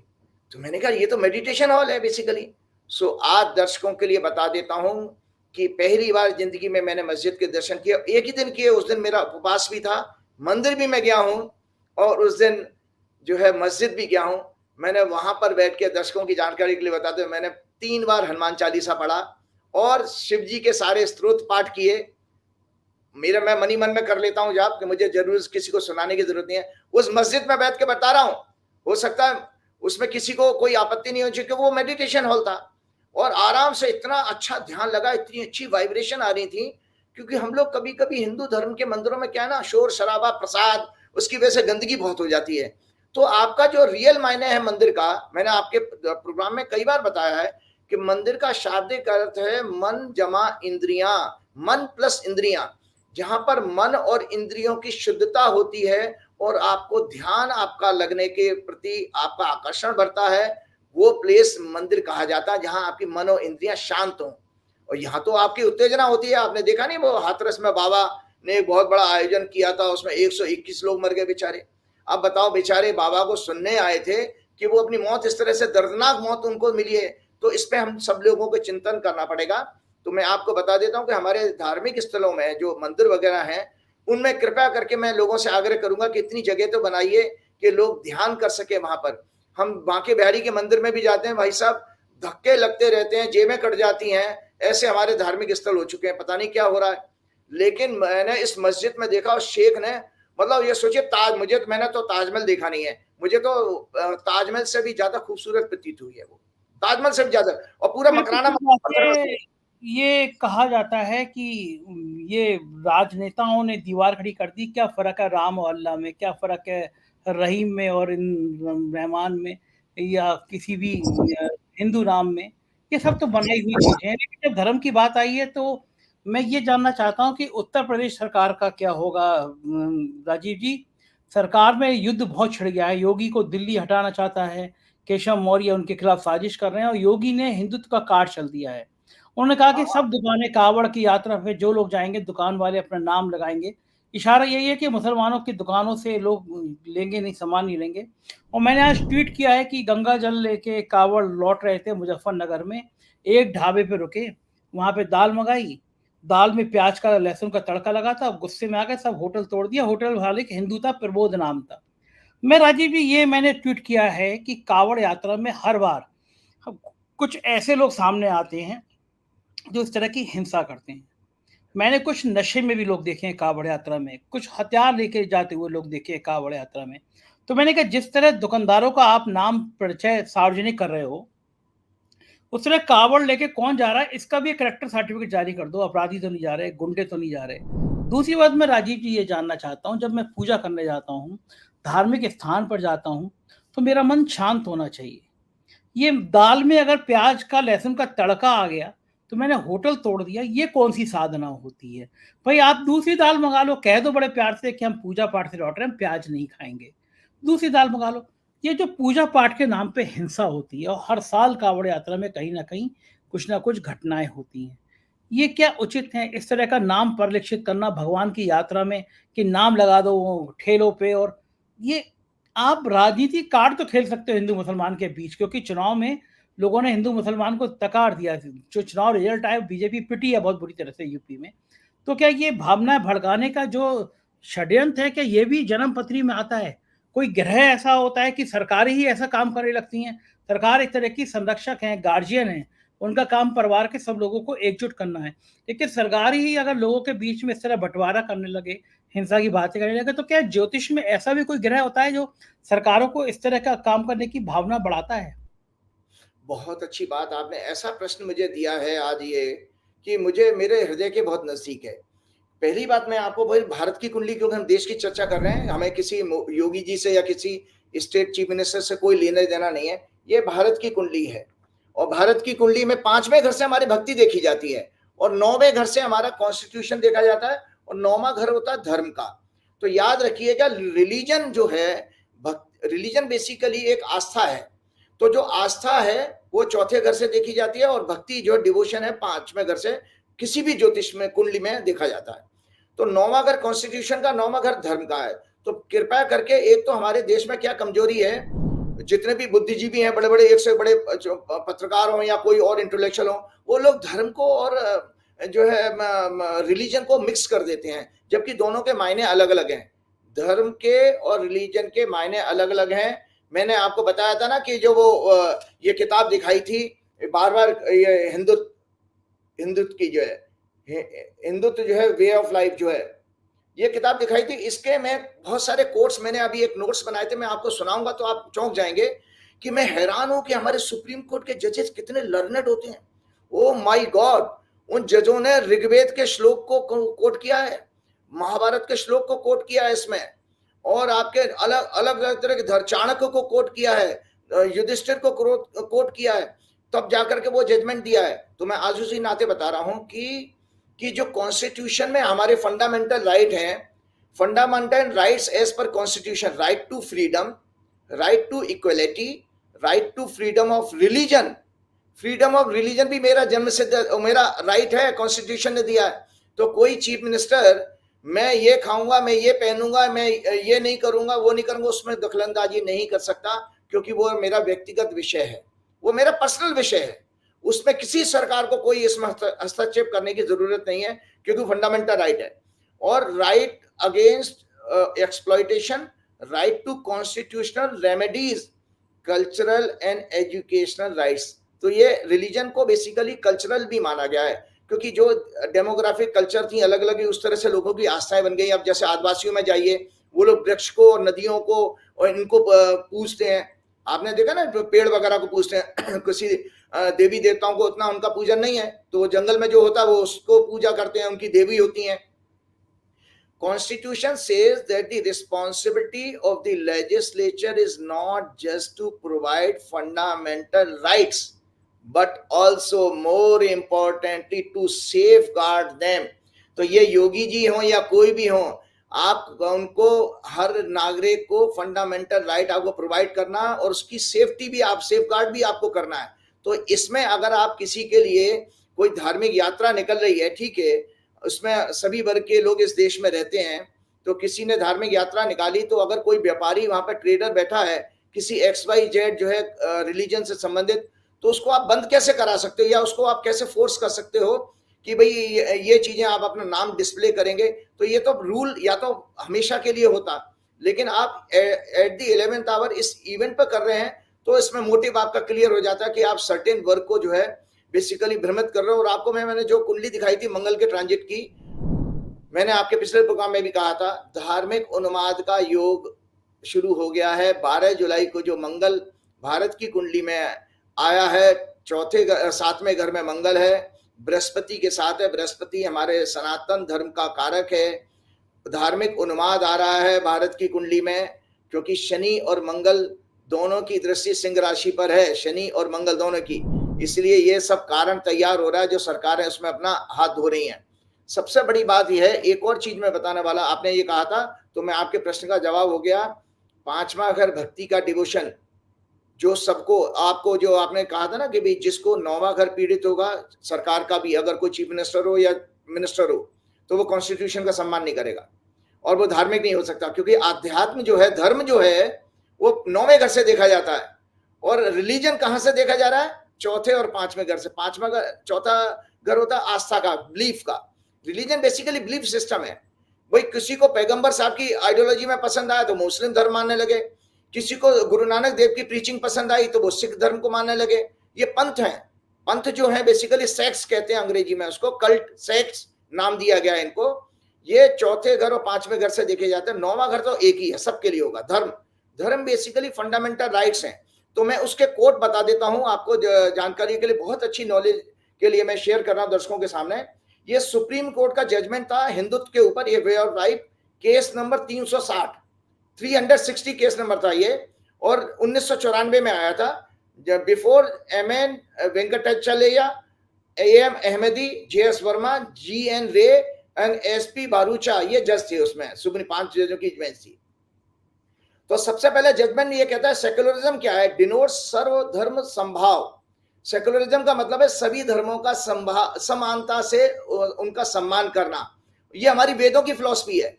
Speaker 2: तो मैंने कहा ये तो मेडिटेशन हॉल है बेसिकली। सो आज दर्शकों के लिए बता देता हूं कि पहली बार जिंदगी में मैंने मस्जिद के दर्शन किए, एक ही दिन किए, उस दिन मेरा उपवास भी था, मंदिर भी मैं गया हूं, और उस दिन जो है मस्जिद भी गया हूं। मैंने वहां पर बैठ के, दर्शकों की जानकारी के लिए बताते हुए, मैंने 3 बार हनुमान चालीसा पढ़ा और शिव जी के सारे स्तोत्र पाठ किए। मेरा, मैं मनी मन में कर लेता हूं जाप, कि मुझे जरूर किसी को सुनाने की जरूरत नहीं है। उस मस्जिद में बैठ के बता रहा हूं, हो सकता है उसमें किसी को कोई आपत्ति नहीं हो, क्योंकि वो मेडिटेशन हॉल था, और आराम से इतना अच्छा ध्यान लगा, इतनी अच्छी वाइब्रेशन आ रही थी। क्योंकि हम लोग कभी कभी हिंदू धर्म के मंदिरों में क्या है ना, शोर शराबा, प्रसाद, उसकी वजह से गंदगी बहुत हो जाती है। तो आपका जो रियल मायने है मंदिर का, मैंने आपके प्रोग्राम में कई बार बताया है कि मंदिर का शाब्दिक अर्थ है मन जमा इंद्रियां, मन प्लस इंद्रियां। जहां पर मन और इंद्रियों की शुद्धता होती है और आपको ध्यान आपका लगने के प्रति आपका आकर्षण बढ़ता है, वो प्लेस मंदिर कहा जाता है, जहां आपकी मन और इंद्रियां शांत हों। और यहाँ तो आपकी उत्तेजना होती है। आपने देखा नहीं, वो हाथरस में बाबा ने एक बहुत बड़ा आयोजन किया था, उसमें 121 लोग मर गए बेचारे। अब बताओ, बेचारे बाबा को सुनने आए थे कि वो अपनी मौत, इस तरह से दर्दनाक मौत उनको मिली है। तो इस पे हम सब लोगों को चिंतन करना पड़ेगा। तो मैं आपको बता देता हूं कि हमारे धार्मिक स्थलों में जो मंदिर वगैरह हैं, उनमें कृपया करके मैं लोगों से आग्रह करूंगा कि इतनी जगह तो बनाइए कि लोग ध्यान कर सके वहां पर। हम बांके बिहारी के मंदिर में भी जाते हैं, भाई साहब धक्के लगते रहते हैं, जेबें कट जाती हैं, ऐसे हमारे धार्मिक स्थल हो चुके हैं, पता नहीं क्या हो रहा है। लेकिन मैंने इस मस्जिद में देखा, और शेख ने, मतलब ये सोचिए, मैंने तो ताजमहल देखा नहीं है, मुझे तो ताजमहल से भी ज्यादा खूबसूरत प्रतीत हुई है वो, ताजमहल से भी ज्यादा। और पूरा मकराना
Speaker 1: ये कहा जाता है कि ये राजनेताओं ने दीवार खड़ी कर दी, क्या फर्क है राम और अल्लाह में, क्या फर्क है रहीम में और इन रहमान में, या किसी भी हिंदू नाम में। ये सब तो बनाई हुई चीजें हैं। लेकिन जब धर्म की बात आई है तो मैं ये जानना चाहता हूँ कि उत्तर प्रदेश सरकार का क्या होगा। राजीव जी, सरकार में युद्ध बहुत छिड़ गया है, योगी को दिल्ली हटाना चाहता है, केशव मौर्य उनके खिलाफ साजिश कर रहे हैं, और योगी ने हिंदुत्व का कार्ड चल दिया है। उन्होंने कहा कि सब दुकानें, कावड़ की यात्रा पे जो लोग जाएंगे, दुकान वाले अपना नाम लगाएंगे। इशारा यही है कि मुसलमानों की दुकानों से लोग लेंगे नहीं, सामान नहीं लेंगे। और मैंने आज ट्वीट किया है कि गंगा जल लेके कावड़ लौट रहे थे मुजफ्फरनगर में, एक ढाबे पे रुके, वहां पे दाल मंगाई, दाल में प्याज का, लहसुन का तड़का लगा था, गुस्से में आ गए, सब होटल तोड़ दिया। होटल वाले हिंदू था, प्रबोध नाम था। मैं राजीव जी, ये मैंने ट्वीट किया है कि कावड़ यात्रा में हर बार कुछ ऐसे लोग सामने आते हैं जो इस तरह की हिंसा करते हैं। मैंने कुछ नशे में भी लोग देखे हैं कावड़ यात्रा में, कुछ हथियार लेके जाते हुए लोग देखे हैं कावड़ यात्रा में। तो मैंने कहा जिस तरह दुकानदारों का आप नाम परिचय सार्वजनिक कर रहे हो, उस तरह कावड़ लेके कौन जा रहा है इसका भी कैरेक्टर सर्टिफिकेट जारी कर दो। अपराधी तो नहीं जा रहे, गुंडे तो नहीं जा रहे। दूसरी बात मैं राजीव जी ये जानना चाहता हूँ, जब मैं पूजा करने जाता हूँ, धार्मिक स्थान पर जाता हूँ, तो मेरा मन शांत होना चाहिए। ये दाल में अगर प्याज का लहसुन का तड़का आ गया तो मैंने होटल तोड़ दिया, ये कौन सी साधना होती है? भाई आप दूसरी दाल मंगा लो, कह दो बड़े प्यार से कि हम पूजा पाठ से लौट रहे हैं, हम प्याज नहीं खाएंगे, दूसरी दाल मंगा लो। ये जो पूजा पाठ के नाम पे हिंसा होती है और हर साल कावड़ यात्रा में कहीं ना कहीं कुछ ना कुछ घटनाएं होती हैं, ये क्या उचित है इस तरह का नाम परिलक्षित करना भगवान की यात्रा में कि नाम लगा दो वो ठेलों पे? और ये आप राजनीति कार्ड तो खेल सकते हो हिंदू मुसलमान के बीच, क्योंकि चुनाव में लोगों ने हिंदू मुसलमान को तकार दिया। जो चुनाव रिजल्ट आया बीजेपी पिटी है बहुत बुरी तरह से यूपी में। तो क्या ये भावना भड़काने का जो षड्यंत्र है, क्या ये भी जन्म पत्री में आता है? कोई ग्रह ऐसा होता है कि सरकारें ही ऐसा काम करने लगती हैं? सरकार एक तरह की संरक्षक है, गार्जियन है, उनका काम परिवार के सब लोगों को एकजुट करना है। लेकिन सरकार ही अगर लोगों के बीच में इस तरह बंटवारा करने लगे, हिंसा की बातें करने लगे, तो क्या ज्योतिष में ऐसा भी कोई ग्रह होता है जो सरकारों को इस तरह का काम करने की भावना बढ़ाता है?
Speaker 2: बहुत अच्छी बात आपने ऐसा प्रश्न मुझे दिया है आज ये, कि मुझे मेरे हृदय के बहुत नज़दीक है। पहली बात मैं आपको भाई भारत की कुंडली, क्योंकि हम देश की चर्चा कर रहे हैं, हमें किसी योगी जी से या किसी स्टेट चीफ मिनिस्टर से कोई लेना देना नहीं है। ये भारत की कुंडली है और भारत की कुंडली में 5वें घर से हमारी भक्ति देखी जाती है और 9वें घर से हमारा कॉन्स्टिट्यूशन देखा जाता है और 9वां घर होता है धर्म का। तो याद रखिएगा, रिलीजन जो है, रिलीजन बेसिकली एक आस्था है। तो जो आस्था है वो चौथे घर से देखी जाती है और भक्ति जो डिवोशन है 5वें घर से किसी भी ज्योतिष में कुंडली में देखा जाता है। तो 9वां घर कॉन्स्टिट्यूशन का, 9वां घर धर्म का है। तो कृपया करके, एक तो हमारे देश में क्या कमजोरी है, जितने भी बुद्धिजीवी हैं, बड़े बड़े, एक से बड़े पत्रकार हो या कोई और इंटेलेक्चुअल हो, वो लोग धर्म को और जो है रिलीजन को मिक्स कर देते हैं, जबकि दोनों के मायने अलग अलग हैं। धर्म के और रिलीजन के मायने अलग अलग हैं। मैंने आपको बताया था ना कि जो वो ये किताब दिखाई थी बार बार, ये हिंदुत्व की जो है, हिंदुत्व जो है, वे ऑफ लाइफ जो है, ये किताब दिखाई थी। इसके में बहुत सारे कोट्स, मैंने अभी एक नोट्स बनाए थे, मैं आपको सुनाऊंगा तो आप चौंक जाएंगे कि मैं हैरान हूं कि हमारे सुप्रीम कोर्ट के जजेस कितने लर्नेड होते हैं। ओ माय गॉड, उन जजों ने ऋग्वेद के श्लोक को कोट किया है, महाभारत के श्लोक को कोट किया है इसमें, और आपके अलग अलग तरह के चाणक्य को कोट किया है, युधिष्ठिर को कोट किया है, तब जाकर के वो जजमेंट दिया है। तो मैं आज उसी नाते बता रहा हूं कि जो कॉन्स्टिट्यूशन में हमारे फंडामेंटल राइट हैं, fundamental rights as per constitution, right to freedom, right to equality, right to freedom of religion. Freedom of religion भी मेरा जन्म से मेरा राइट है, कॉन्स्टिट्यूशन ने दिया है। तो कोई चीफ मिनिस्टर मैं ये खाऊंगा, मैं ये पहनूंगा, मैं ये नहीं करूंगा, वो नहीं करूंगा, उसमें दखलंदाजी नहीं कर सकता, क्योंकि वो मेरा व्यक्तिगत विषय है, वो मेरा पर्सनल विषय है। उसमें किसी सरकार को कोई इसमें हस्तक्षेप करने की जरूरत नहीं है, क्योंकि फंडामेंटल राइट है। और right against exploitation, right to constitutional remedies, cultural and educational rights. तो ये रिलीजन को बेसिकली कल्चरल भी माना गया है, क्योंकि जो डेमोग्राफिक कल्चर थी अलग अलग, उस तरह से लोगों की आस्थाएं बन गई। अब जैसे आदिवासियों में जाइए, वो लोग वृक्ष को और नदियों को और इनको पूजते हैं। आपने देखा ना, पेड़ वगैरह को पूजते हैं। किसी देवी देवताओं को उतना उनका पूजन नहीं है, तो जंगल में जो होता है वो उसको पूजा करते हैं, उनकी देवी होती हैं। Constitution says that the responsibility of the legislature is not just to provide fundamental rights, but also more importantly to safeguard them. तो ये योगी जी हों या कोई भी हो, आप उनको, हर नागरिक को फंडामेंटल राइट आपको प्रोवाइड करना और उसकी सेफ्टी भी, आप सेफगार्ड भी आपको करना है। तो इसमें अगर आप किसी के लिए कोई धार्मिक यात्रा निकल रही है, ठीक है, उसमें सभी वर्ग के लोग इस देश में रहते हैं, तो किसी ने धार्मिक यात्रा निकाली, तो अगर कोई व्यापारी वहां पर ट्रेडर बैठा है किसी XYZ जो है रिलीजन से संबंधित, तो उसको आप बंद कैसे करा सकते हो, या उसको आप कैसे फोर्स कर सकते हो कि भाई ये चीजें आप अपना नाम डिस्प्ले करेंगे? तो ये तो रूल या तो हमेशा के लिए होता, लेकिन आप एट द 11th आवर इस इवेंट पर कर रहे हैं, तो इसमें मोटिव आपका क्लियर हो जाता है कि आप सर्टेन वर्ग को जो है बेसिकली भ्रमित कर रहे हो। और आपको मैंने जो कुंडली दिखाई थी मंगल के ट्रांजिट की, मैंने आपके पिछले प्रोग्राम में भी कहा था, धार्मिक उन्माद का योग शुरू हो गया है। 12 जुलाई को जो मंगल भारत की कुंडली में आया है, सातवें घर में मंगल है, बृहस्पति के साथ है। बृहस्पति हमारे सनातन धर्म का कारक है। धार्मिक उन्माद आ रहा है भारत की कुंडली में, क्योंकि शनि और मंगल दोनों की दृष्टि सिंह राशि पर है, शनि और मंगल दोनों की। इसलिए ये सब कारण तैयार हो रहा है, जो सरकारें उसमें अपना हाथ धो रही हैं। सबसे बड़ी बात यह है, एक और चीज मैं बताने वाला, आपने ये कहा था तो मैं आपके प्रश्न का जवाब हो गया। 5वां घर भक्ति का डिवोशन, जो सबको, आपको जो आपने कहा था ना कि भाई जिसको 9वां घर पीड़ित होगा, सरकार का भी, अगर कोई चीफ मिनिस्टर हो या मिनिस्टर हो, तो वो कॉन्स्टिट्यूशन का सम्मान नहीं करेगा और वो धार्मिक नहीं हो सकता, क्योंकि आध्यात्म जो है, धर्म जो है, वो 9वें घर से देखा जाता है। और रिलीजन कहां से देखा जा रहा है? चौथे और 5वें घर से। 5वां घर, चौथा घर होता है आस्था का, बिलीफ का। रिलीजन बेसिकली बिलीफ सिस्टम है। भाई किसी को पैगंबर साहब की आइडियोलॉजी में पसंद आया तो मुस्लिम धर्म मानने लगे, किसी को गुरु नानक देव की प्रीचिंग पसंद आई तो वो सिख धर्म को मानने लगे। ये पंथ है। पंथ जो है बेसिकली सेक्स कहते हैं अंग्रेजी में उसको, कल्ट सेक्स नाम दिया गया है इनको। ये चौथे घर और 5वें घर से देखे जाते हैं। 9वां घर तो एक ही है, सबके लिए होगा। धर्म, धर्म बेसिकली फंडामेंटल राइट्स हैं। तो मैं उसके कोट बता देता हूं आपको जानकारी के लिए, बहुत अच्छी नॉलेज के लिए मैं शेयर कर रहा हूं दर्शकों के सामने। ये सुप्रीम कोर्ट का जजमेंट था हिंदुत्व के ऊपर, ये way of life, case number 360 case number था ये, और 1994 में आया था। Before MN Venkatachaliah, AM Ahmadi, JS Verma, GN Ray and SP Bharucha, ये जज थे उसमें, सुप्रीम 5 जजों की बेंच थी। तो सबसे पहले जजमेंट ये कहता है सेक्युलरिज्म क्या है? डिनोट्स सर्वधर्म संभाव। सेक्युलरिज्म का मतलब है सभी धर्मों का समानता से उनका सम्मान करना। ये हमारी वेदों की फिलॉसफी है।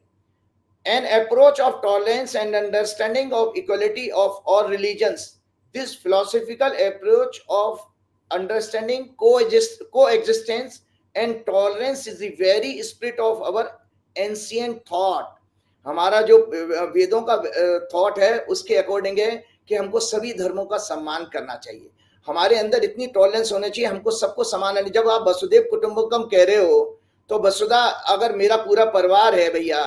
Speaker 2: An approach of tolerance and understanding of equality of all religions. This philosophical approach of understanding coexistence and tolerance is the very spirit of our ancient thought. हमारा जो वेदों का थॉट है उसके अकॉर्डिंग है कि हमको सभी धर्मों का सम्मान करना चाहिए। हमारे अंदर इतनी टॉलरेंस होनी चाहिए, हमको सबको समान है। जब आप वसुदेव कुटुंबकम कह रहे हो, तो वसुधा अगर मेरा पूरा परिवार है भैया,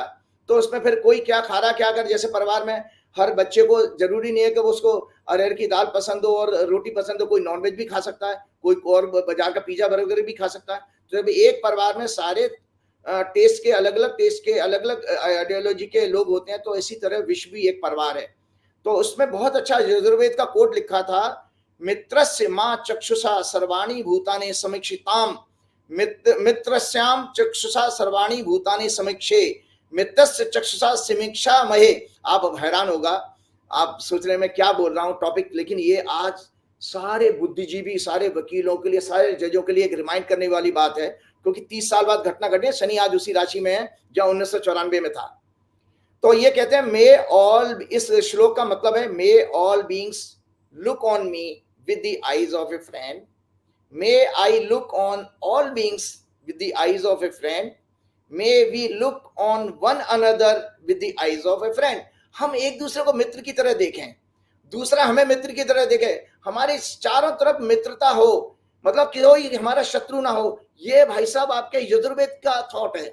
Speaker 2: तो उसमें फिर कोई क्या खा रहा क्या कर, जैसे परिवार में हर बच्चे को जरूरी नहीं है कि वो उसको अरहर की दाल पसंद हो और रोटी पसंद हो, कोई नॉनवेज भी खा सकता है, कोई और बाजार का पिज्जा बर्गर भी खा सकता है। तो जब एक परिवार में सारे टेस्ट के अलग अलग आइडियोलॉजी के लोग होते हैं, तो इसी तरह विश्व भी एक परिवार है। तो उसमें बहुत अच्छा यजुर्वेद का कोट लिखा था, मित्रस्य मां चक्षुषा सर्वाणी भूतानि समीक्षिताम, मित्रस्याम चक्षुषा सर्वाणी भूतानि समीक्षे, मित्रस्य चक्षुषा समीक्षा महे। आप हैरान होगा, आप सोच रहे हैं मैं क्या बोल रहा हूं टॉपिक, लेकिन ये आज सारे बुद्धिजीवी, सारे वकीलों के लिए, सारे जजों के लिए एक रिमाइंड करने वाली बात है, क्योंकि 30 साल बाद घटना घटी है। शनि आज उसी राशि में है जहां 1994 में था। तो ये कहते हैं मे ऑल, इस श्लोक का मतलब है may all beings look on me with the eyes of a friend, may I look on all beings with the eyes of a friend, may we look on one another with the eyes of a friend. हम एक दूसरे को मित्र की तरह देखें, दूसरा हमें मित्र की तरह देखे, हमारे चारों तरफ मित्रता हो, मतलब कोई हमारा शत्रु ना हो। ये भाई साहब आपके यजुर्वेद का थॉट है।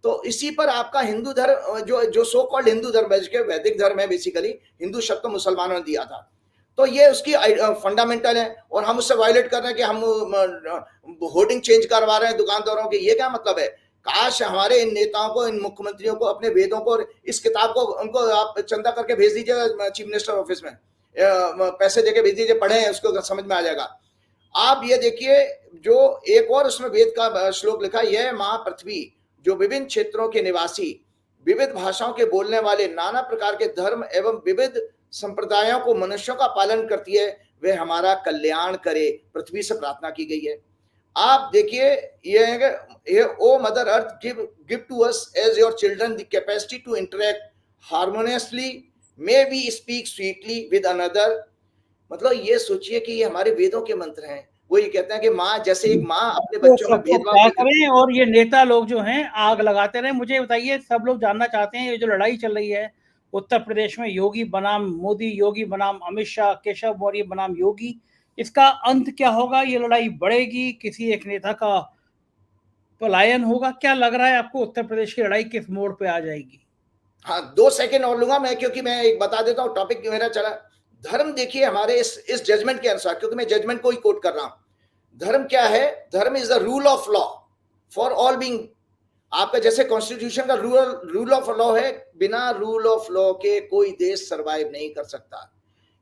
Speaker 2: तो इसी पर आपका हिंदू धर्म, जो सो कॉल्ड हिंदू धर्म है, जिसके वैदिक धर्म है, बेसिकली हिंदू शब्द तो मुसलमानों ने दिया था। तो ये उसकी फंडामेंटल है, और हम उससे वायलेट कर रहे हैं कि हम होर्डिंग चेंज करवा रहे हैं दुकानदारों के। ये क्या मतलब है? काश हमारे इन नेताओं को, इन मुख्यमंत्रियों को अपने वेदों को और इस किताब को उनको आप चंदा करके भेज दीजिए चीफ मिनिस्टर ऑफिस में, पैसे देके भेज दीजिए, पढ़ें, उसको समझ में आ जाएगा। आप ये देखिए, जो एक और उसमें वेद का श्लोक लिखा, यह मां पृथ्वी जो विभिन्न क्षेत्रों के निवासी, विविध भाषाओं के बोलने वाले, नाना प्रकार के धर्म एवं विविध संप्रदायों को मनुष्यों का पालन करती है, वह हमारा कल्याण करे, पृथ्वी से प्रार्थना की गई है। आप देखिए, ये O mother earth give to us as your children the capacity to interact harmoniously, may we speak sweetly with another. मतलब ये सोचिए कि ये हमारे वेदों के मंत्र हैं। वो ये कहते हैं कि माँ, जैसे एक माँ अपने बच्चों में भेदभाव
Speaker 1: करें, और ये नेता लोग जो हैं आग लगाते रहे। मुझे बताइए, सब लोग जानना चाहते हैं, ये जो लड़ाई चल रही है उत्तर प्रदेश में, योगी बनाम मोदी, योगी बनाम अमित शाह, केशव मौर्य बनाम योगी, इसका अंत क्या होगा? ये लड़ाई बढ़ेगी? किसी एक नेता का पलायन होगा? क्या लग रहा है आपको, उत्तर प्रदेश की लड़ाई किस मोड़ पे आ जाएगी?
Speaker 2: हाँ, 2 सेकंड और लूँगा मैं, क्योंकि मैं एक बता देता हूँ टॉपिक मेरा चला। धर्म देखिए हमारे इस जजमेंट के अनुसार, क्योंकि मैं जजमेंट को ही कोट कर रहा हूँ। धर्म क्या है? Dharma is the rule of law for all being. आपका जैसे कॉन्स्टिट्यूशन का रूल ऑफ लॉ है, बिना रूल ऑफ लॉ के कोई देश सर्वाइव नहीं कर सकता।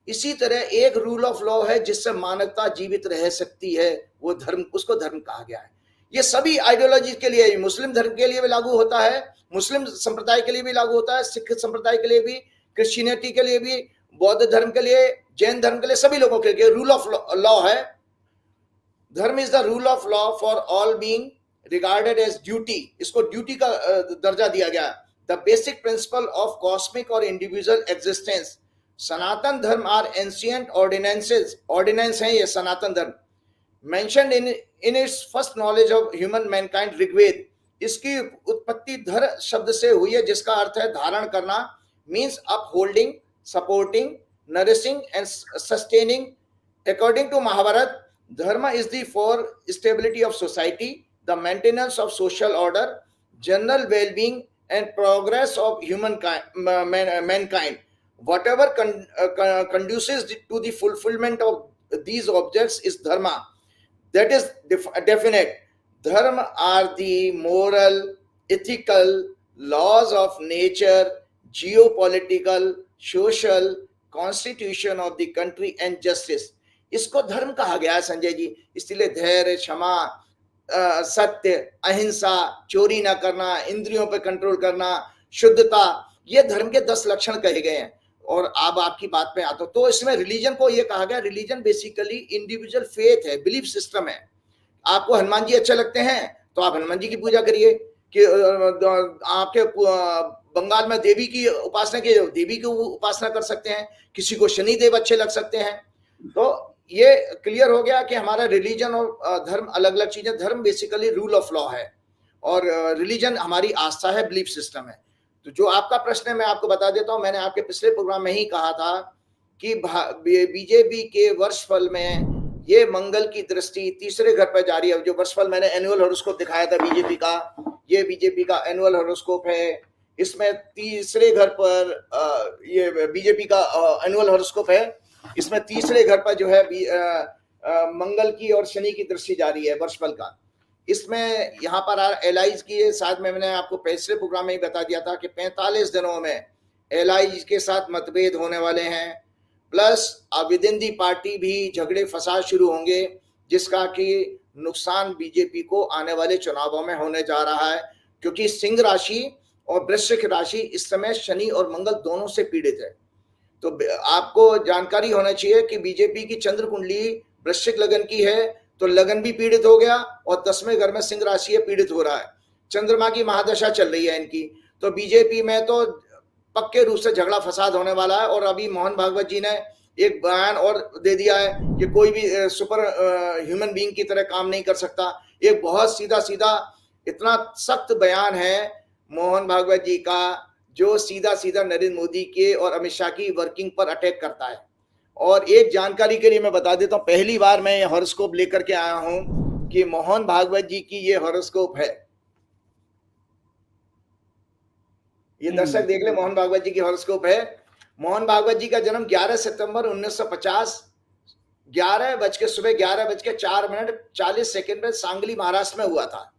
Speaker 2: इसी तरह एक रूल ऑफ लॉ है जिससे मानवता जीवित रह सकती है, वो धर्म, उसको धर्म कहा गया है। ये सभी आइडियोलॉजी के लिए, मुस्लिम धर्म के लिए भी लागू होता है, मुस्लिम संप्रदाय के लिए भी लागू होता है, सिख संप्रदाय के लिए भी, क्रिश्चियनिटी के लिए भी, बौद्ध धर्म के लिए, जैन धर्म के लिए, सभी लोगों के लिए रूल ऑफ लॉ है। Dharma is the rule of law for all being regarded as duty. इसको ड्यूटी का दर्जा दिया गया। The basic principle of cosmic और individual existence. Sanatan Dharma are ancient ordinances, ordinance है ये Sanatan Dharma, mentioned in its first knowledge of human mankind, Rigveda. इसकी उत्पत्ति धर शब्द से हुई है, जिसका अर्थ है धारण करना, means upholding, supporting, nourishing and sustaining. According to Mahabharata, dharma is the for stability of society, the maintenance of social order, general well-being and progress of mankind. Whatever conduces to the fulfillment of these objects is dharma. That is definite. Dharma are the moral, ethical laws of nature, geopolitical, social, constitution of the country and justice. इसको धर्म कहा गया है संजय जी। इसलिए धैर्य, क्षमा, सत्य, अहिंसा, चोरी ना करना, इंद्रियों पर कंट्रोल करना, शुद्धता, ये धर्म के 10 लक्षण कहे गए हैं। और अब आपकी बात पे आता हूं, तो इसमें रिलीजन को ये कहा गया, रिलीजन बेसिकली इंडिविजुअल फेथ है, बिलीफ सिस्टम है। आपको हनुमान जी अच्छे लगते हैं तो आप हनुमान जी की पूजा करिए, कि आपके बंगाल में देवी की उपासना की, देवी की उपासना कर सकते हैं, किसी को शनिदेव अच्छे लग सकते हैं। तो ये क्लियर हो गया कि हमारा रिलीजन और धर्म अलग अलग चीजें। धर्म बेसिकली रूल ऑफ लॉ है और रिलीजन हमारी आस्था है, बिलीफ सिस्टम है। तो जो आपका प्रश्न है मैं आपको बता देता हूं, मैंने आपके पिछले प्रोग्राम में ही कहा था कि बीजेपी के वर्षफल में ये मंगल की दृष्टि तीसरे घर पर जारी है। जो वर्षफल मैंने एनुअल हॉरोस्कोप दिखाया था बीजेपी का, ये बीजेपी का एनुअल हॉरोस्कोप है। इसमें तीसरे घर पर ये बीजेपी का एनुअल हॉरोस्कोप है। इसमें तीसरे घर पर जो है मंगल की और शनि की दृष्टि जारी है वर्षफल का। इसमें यहाँ पर एलाइज की, शायद मैंने आपको पिछले प्रोग्राम में ही बता दिया था कि 45 दिनों में एलाइज के साथ मतभेद होने वाले हैं, plus with in the party भी झगड़े फसाद शुरू होंगे, जिसका कि नुकसान बीजेपी को आने वाले चुनावों में होने जा रहा है। क्योंकि सिंह राशि और वृश्चिक राशि इस समय शनि और मंगल दोनों से पीड़ित है। तो आपको जानकारी होना चाहिए कि बीजेपी की चंद्र कुंडली वृश्चिक लगन की है, तो लगन भी पीड़ित हो गया और 10वें घर में सिंह राशि है, पीड़ित हो रहा है। चंद्रमा की महादशा चल रही है इनकी, तो बीजेपी में तो पक्के रूप से झगड़ा फसाद होने वाला है। और अभी मोहन भागवत जी ने एक बयान और दे दिया है कि कोई भी सुपर ह्यूमन बीइंग की तरह काम नहीं कर सकता। एक बहुत सीधा सीधा इतना सख्त बयान है मोहन भागवत जी का, जो सीधा सीधा नरेंद्र मोदी के और अमित शाह की वर्किंग पर अटैक करता है। और एक जानकारी के लिए मैं बता देता हूं, पहली बार मैं ये हॉरोस्कोप लेकर के आया हूं कि मोहन भागवत जी की ये हॉरोस्कोप है। ये दर्शक देख ले, मोहन भागवत जी की हॉरोस्कोप है। मोहन भागवत जी का जन्म 11 सितंबर 1950 11:04 में सांगली महाराष्ट्र में हुआ था।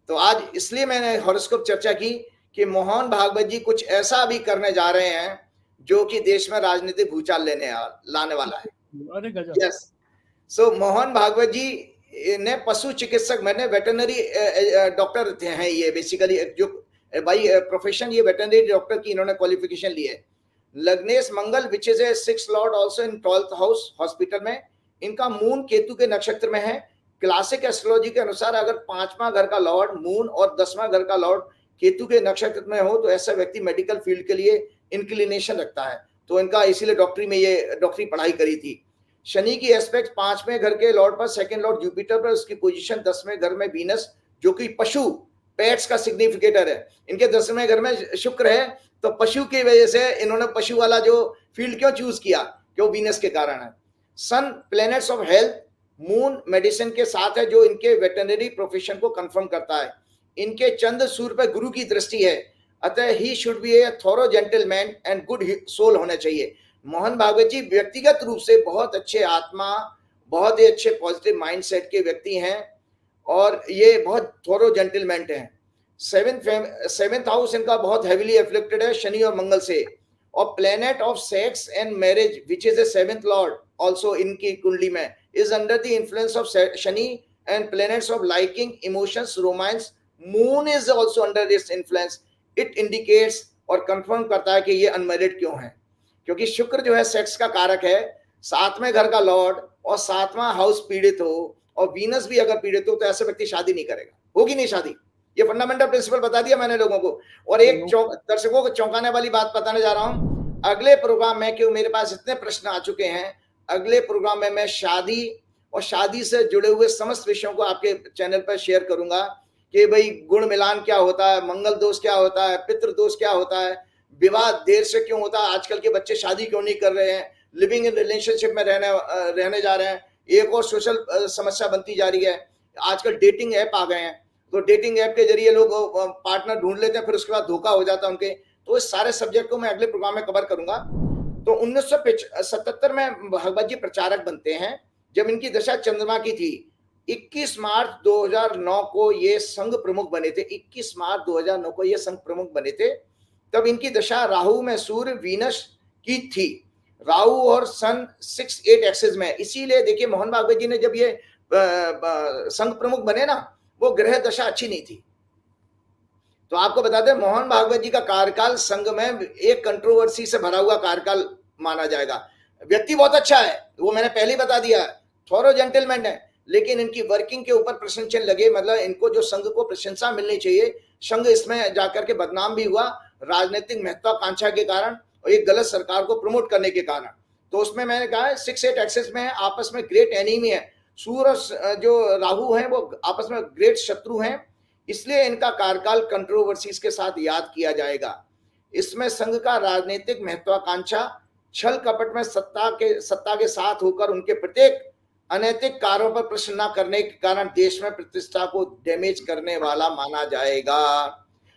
Speaker 2: तो आज इसलिए मैंने हॉरोस्कोप चर्चा की कि मोहन भागवत जी कुछ ऐसा भी करने जा रहे हैं जो कि देश में राजनीतिक भूचाल लाने वाला है।
Speaker 1: अरे गजब।
Speaker 2: यस, सो मोहन भागवत जी ने पशु चिकित्सक, मैंने वेटरनरी डॉक्टर हैं ये बेसिकली, जो बाई प्रोफेशन ये वेटरनरी डॉक्टर की इन्होंने क्वालिफिकेशन ली है। लग्नेश Mangal which is a 6th lord also in 12th house hospital में। इनका मून केतु के नक्षत्र में है। क्लासिक एस्ट्रोलॉजी के अनुसार अगर 5वां घर का लॉर्ड मून और 10वां घर का लॉर्ड केतु के नक्षत्र में हो तो ऐसा व्यक्ति मेडिकल फील्ड के लिए इंक्लिनेशन रखता है। तो इनका इसीलिए डॉक्टरी में ये डॉक्टरी पढ़ाई करी थी। शनि की एस्पेक्ट 5वें घर के लॉर्ड पर, 2nd लॉर्ड जुपिटर पर, उसकी पोजीशन 10वें घर में वीनस, जो कि पशु पेट्स का सिग्निफिकेटर है। इनके 10वें घर में शुक्र है, तो पशु की वजह से इन्होंने पशु वाला जो फील्ड क्यों चूज किया, क्यों वीनस के कारण है। Sun planets of health, moon medicine के साथ है, जो इनके वेटरनरी प्रोफेशन को कंफर्म करता है। इनके चंद्र सूर्य पर गुरु की दृष्टि है, अतः he should be a thorough gentleman and good soul होना चाहिए। मोहन भागवत जी व्यक्तिगत रूप से बहुत अच्छे आत्मा, बहुत ही अच्छे पॉजिटिव माइंडसेट के व्यक्ति हैं और ये बहुत थोरो जेंटलमैन हैं। सेवेंथ हाउस इनका बहुत हैवीली एफ्लिक्टेड है शनि और मंगल से, और planet of sex and marriage which is A seventh Lord also इनकी कुंडली में is under the influence of Shani and planets of liking, emotions, romance. Moon is also under this influence. It indicates और confirm करता है कि ये unmarried क्यों है, क्योंकि शुक्र जो है सेक्स का कारक है, सातवें घर का लॉर्ड, और सातवां हाउस पीड़ित हो और वीनस भी अगर पीड़ित हो तो ऐसे व्यक्ति शादी नहीं करेगा, होगी नहीं शादी। ये फंडामेंटल प्रिंसिपल बता दिया मैंने लोगों को। और एक दर्शकों को चौंकाने वाली बात बताने जा रहा हूं, अगले प्रोग्राम में, क्यों मेरे पास इतने प्रश्न आ चुके हैं, अगले प्रोग्राम में मैं शादी और शादी से जुड़े हुए समस्त विषयों को आपके चैनल पर शेयर करूंगा कि भाई गुण मिलान क्या होता है, मंगल दोष क्या होता है, पितृ दोष क्या होता है, विवाह देर से क्यों होता है, आजकल के बच्चे शादी क्यों नहीं कर रहे हैं, लिविंग इन रिलेशनशिप में रहने जा रहे हैं, एक और सोशल समस्या बनती जा रही है। आजकल डेटिंग ऐप आ गए हैं, तो डेटिंग ऐप के जरिए लोग पार्टनर ढूंढ लेते हैं, फिर उसके बाद धोखा हो जाता है उनके। तो इस सारे सब्जेक्ट को मैं अगले प्रोग्राम में कवर करूंगा। तो 1977 में भागवत जी प्रचारक बनते हैं, जब इनकी दशा चंद्रमा की थी। 21 मार्च 2009 को ये संघ प्रमुख बने थे, 21 मार्च 2009 को ये संघ प्रमुख बने थे। तब इनकी दशा राहु में सूर्य वीनस की थी, राहु और सन 6-8 एक्सिस में। इसीलिए देखिए मोहन भागवत जी ने जब ये संघ प्रमुख बने ना, वो ग्रह दशा अच्छी नहीं थी। तो आपको बता दें मोहन भागवत जी का कार्यकाल संघ में एक कंट्रोवर्सी से भरा हुआ कार्यकाल माना जाएगा। व्यक्ति बहुत अच्छा है, वो मैंने पहले ही बता दिया, थोरो जेंटलमैन है, लेकिन इनकी वर्किंग के ऊपर प्रश्न चिन्ह लगे। मतलब इनको जो संघ को प्रशंसा मिलनी चाहिए, संघ इसमें जाकर के बदनाम भी हुआ राजनीतिक महत्वाकांक्षा के कारण और एक गलत सरकार को प्रमोट करने के कारण। तो उसमें मैंने कहा 6-8 एक्सेस में है, आपस में ग्रेट एनिमी है, सूर्य और जो राहु हैं वो आपस में ग्रेट शत्रु हैं, इसलिए इनका कार्यकाल कंट्रोवर्सीज के साथ याद किया जाएगा। इसमें संघ का राजनीतिक महत्वाकांक्षा, छल कपट में सत्ता के साथ होकर उनके प्रत्येक अनैतिक कार्यों पर प्रश्न न करने के कारण देश में प्रतिष्ठा को डैमेज करने वाला माना जाएगा।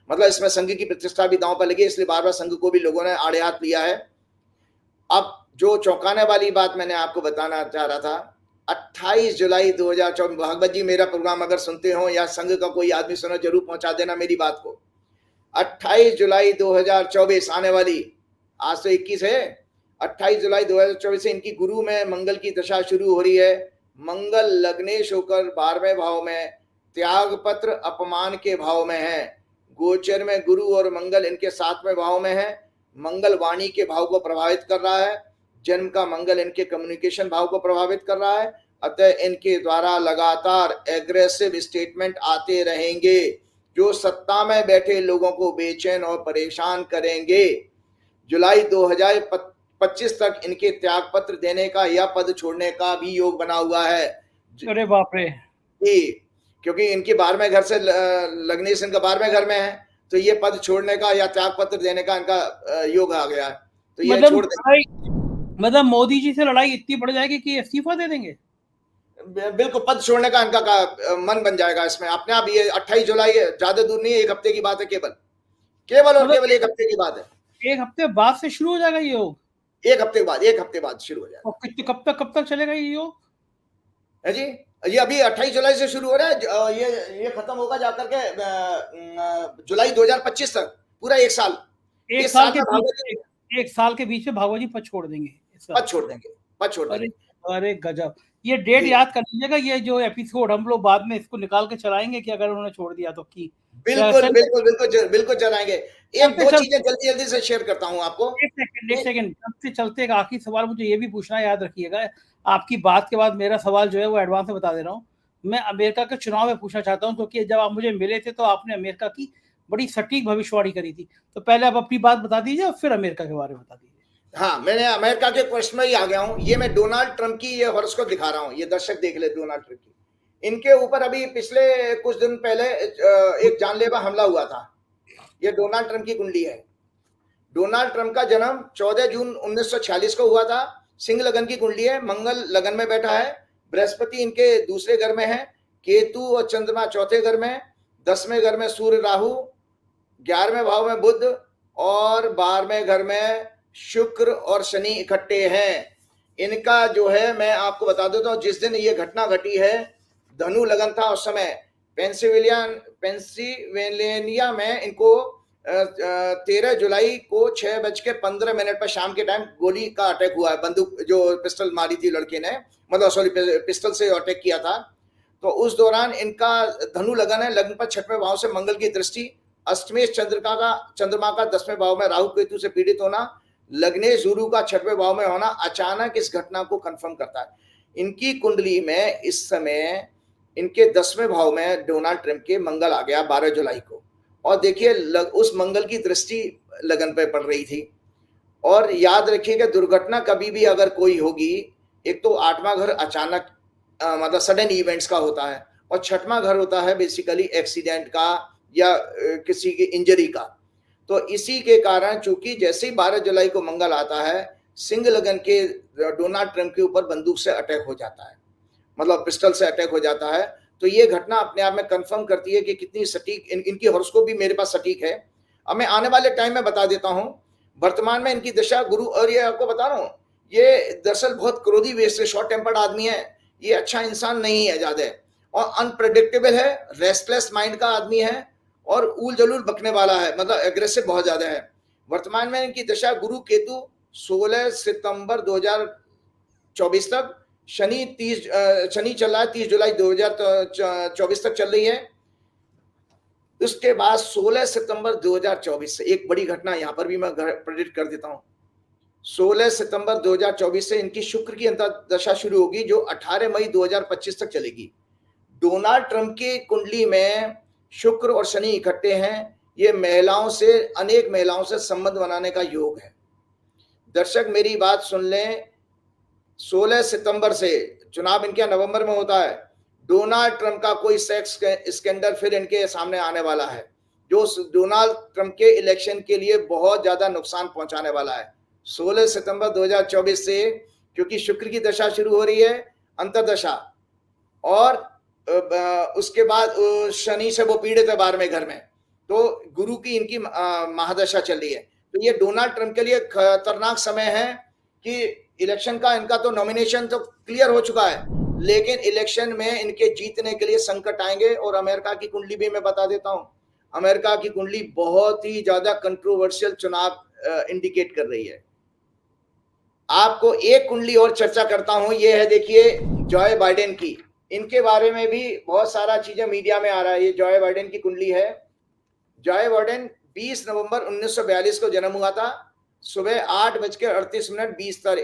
Speaker 2: मतलब इसमें संघ की प्रतिष्ठा भी दांव पर लगी, इसलिए बार बार संघ को भी लोगों ने आड़े हाथ लिया है। अब जो चौंकाने वाली बात मैंने आपको बताना चाह रहा था, 28 जुलाई 2024, भागवत जी मेरा प्रोग्राम अगर सुनते हो या संघ का कोई आदमी सुनो, जरूर पहुंचा देना मेरी बात को। 28 जुलाई 2024 आने वाली, आज तो 21 है, 28 जुलाई 2024 से इनकी गुरु में मंगल की दशा शुरू हो रही है। मंगल लग्नेश होकर 12वें भाव में, त्याग पत्र अपमान के भाव में है। गोचर में गुरु और मंगल इनके 7वें भाव में है। मंगल वाणी के भाव को प्रभावित कर रहा है, जन्म का मंगल इनके कम्युनिकेशन भाव को प्रभावित कर रहा है, अतः इनके द्वारा लगातार एग्रेसिव स्टेटमेंट आते रहेंगे जो सत्ता में बैठे लोगों को बेचैन और परेशान करेंगे। जुलाई 2025 तक इनके त्याग पत्र देने का या पद छोड़ने का भी योग बना हुआ है।
Speaker 1: अरे बाप रे,
Speaker 2: क्योंकि इनके 12वें घर से लग्नेश इनका 12वें घर में है, तो ये पद छोड़ने का या त्याग पत्र देने का इनका योग आ गया है। तो ये छोड़ देंगे।
Speaker 1: मतलब मोदी जी से लड़ाई इतनी बढ़ जाएगी कि इस्तीफा दे देंगे।
Speaker 2: बिल्कुल, पद छोड़ने का इनका मन बन जाएगा इसमें अपने आप। ये 28 जुलाई ज्यादा दूर नहीं है, 1 हफ्ते की बात है, केवल और केवल 1 हफ्ते की बात है।
Speaker 1: 1 हफ्ते बाद से शुरू हो जाएगा ये योग।
Speaker 2: 1 हफ्ते बाद शुरू हो जाएगा।
Speaker 1: और कब तक चलेगा ये योग
Speaker 2: है जी? ये अभी 28 जुलाई से शुरू हो रहा है, ये खत्म होगा जाकर के जुलाई 2025 तक, पूरा 1 साल।
Speaker 1: 1 साल के बीच में भागवत जी पद छोड़ देंगे।
Speaker 2: पद छोड़ देंगे।
Speaker 1: अरे गजब, ये डेट याद कर लीजिएगा। ये जो एपिसोड हम लोग बाद में इसको निकाल के चलाएंगे कि अगर उन्होंने छोड़ दिया तो की।
Speaker 2: बिल्कुल चलाएंगे। एक दो चीजें जल्दी से शेयर करता हूं आपको।
Speaker 1: एक सेकंड चलते एक आखिरी सवाल मुझे ये भी पूछना, याद रखिएगा। आपकी बात के बाद मेरा सवाल जो है वो एडवांस में बता दे रहा हूँ। मैं अमेरिका के चुनाव में पूछना चाहता हूँ, क्योंकि जब आप मुझे मिले थे तो आपने अमेरिका की बड़ी सटीक भविष्यवाणी करी थी। तो पहले आप अपनी बात बता दीजिए और फिर अमेरिका के बारे में बता दीजिए।
Speaker 2: हाँ, मैंने अमेरिका के क्वेश्चन में ही आ गया हूँ। ये मैं डोनाल्ड ट्रंप की ये हॉरोस्कोप दिखा रहा हूँ, ये दर्शक देख ले डोनाल्ड ट्रंप की। इनके ऊपर अभी पिछले कुछ दिन पहले एक जानलेवा हमला हुआ था। ये डोनाल्ड ट्रंप की कुंडली है। डोनाल्ड ट्रंप का जन्म 14 जून 1946 को हुआ था। सिंह लगन की कुंडली है, मंगल लगन में बैठा है, बृहस्पति इनके दूसरे घर में है, केतु और चंद्रमा चौथे घर में, 10वें घर में सूर्य राहु, 11वें भाव में बुध और 12वें घर में शुक्र और शनि इकट्ठे हैं। इनका जो है मैं आपको बता देता हूं, जिस दिन ये घटना घटी है धनु लगन था उस समय पेंसिल्वेनिया में इनको 13 जुलाई को 6:15 पर शाम के टाइम गोली का अटैक हुआ है। बंदूक जो पिस्टल मारी थी लड़के ने, मतलब सॉरी पिस्टल से अटैक किया था। तो उस दौरान इनका धनु लगन है, लग्न पर 6वें भाव से मंगल की दृष्टि, अष्टमेश चंद्रमा का 10वें भाव में राहु केतु से पीड़ित होना, लग्नेश गुरु का 6वें भाव में होना अचानक इस घटना को कंफर्म करता है। इनकी कुंडली में इस समय इनके 10वें भाव में डोनाल्ड ट्रंप के मंगल आ गया 12 जुलाई को, और देखिए उस मंगल की दृष्टि लगन पे पड़ रही थी। और याद रखिएगा दुर्घटना कभी भी अगर कोई होगी, एक तो 8वां घर अचानक मतलब सडन इवेंट्स का होता है, और 6वां घर होता है बेसिकली एक्सीडेंट का या किसी की इंजरी का। तो इसी के कारण चूंकि जैसे ही 12 जुलाई को मंगल आता है, सिंह लगन के डोनाल्ड ट्रंप के ऊपर बंदूक से अटैक हो जाता है, मतलब पिस्टल से अटैक हो जाता है। तो ये घटना अपने आप में कंफर्म करती है कि कितनी सटीक इनकी हॉरोस्कोप भी मेरे पास सटीक है। अब मैं आने वाले टाइम में बता देता हूं, वर्तमान में इनकी दशा गुरु, और ये आपको बता रहा हूं, ये दरअसल बहुत क्रोधी वेश से शॉर्ट टेम्पर्ड आदमी है, ये अच्छा इंसान नहीं है ज्यादा, और अनप्रेडिक्टेबल है, रेस्टलेस माइंड का आदमी है, और ऊल जलूल बकने वाला है, मतलब एग्रेसिव बहुत ज्यादा है। वर्तमान में इनकी दशा गुरु केतु 16 सितंबर 2024 तक, शनि चल रहा है 30 जुलाई 2024 तक चल रही है। उसके बाद 16 सितंबर 2024 से एक बड़ी घटना यहां पर भी मैं प्रेडिक्ट कर देता हूं। 16 सितंबर 2024 से इनकी शुक्र की अंतर्दशा शुरू होगी, जो 18 मई 2025 तक चलेगी। डोनाल्ड ट्रंप की कुंडली में शुक्र और शनि इकट्ठे हैं, ये महिलाओं से, अनेक महिलाओं से संबंध बनाने का योग है। दर्शक मेरी बात सुन लें, 16 सितंबर से, चुनाव इनके नवंबर में होता है, डोनाल्ड ट्रंप का कोई सेक्स स्कैंडल फिर इनके सामने आने वाला है, जो डोनाल्ड ट्रंप के इलेक्शन के लिए बहुत ज्यादा नुकसान पहुंचाने वाला है। 16 सितंबर 2024 से, क्योंकि शुक्र की दशा शुरू हो रही है, अंतर्दशा, और उसके बाद शनि से वो पीड़ित है 12वें घर में, तो गुरु की इनकी महादशा चल रही है। तो ये डोनाल्ड ट्रंप के लिए खतरनाक समय है कि इलेक्शन का, इनका तो नॉमिनेशन तो क्लियर हो चुका है, लेकिन इलेक्शन में इनके जीतने के लिए संकट आएंगे। और अमेरिका की कुंडली भी मैं बता देता हूं, अमेरिका की कुंडली बहुत ही ज्यादा कंट्रोवर्शियल चुनाव इंडिकेट कर रही है। आपको एक कुंडली और चर्चा करता हूं, ये है देखिए जॉय बाइडेन की, इनके बारे में भी बहुत सारा चीजें मीडिया में आ रहा है। ये जॉय बाइडेन की कुंडली है। जॉय बाइडेन 20 नवंबर 1942 को जन्म हुआ था, सुबह 8:38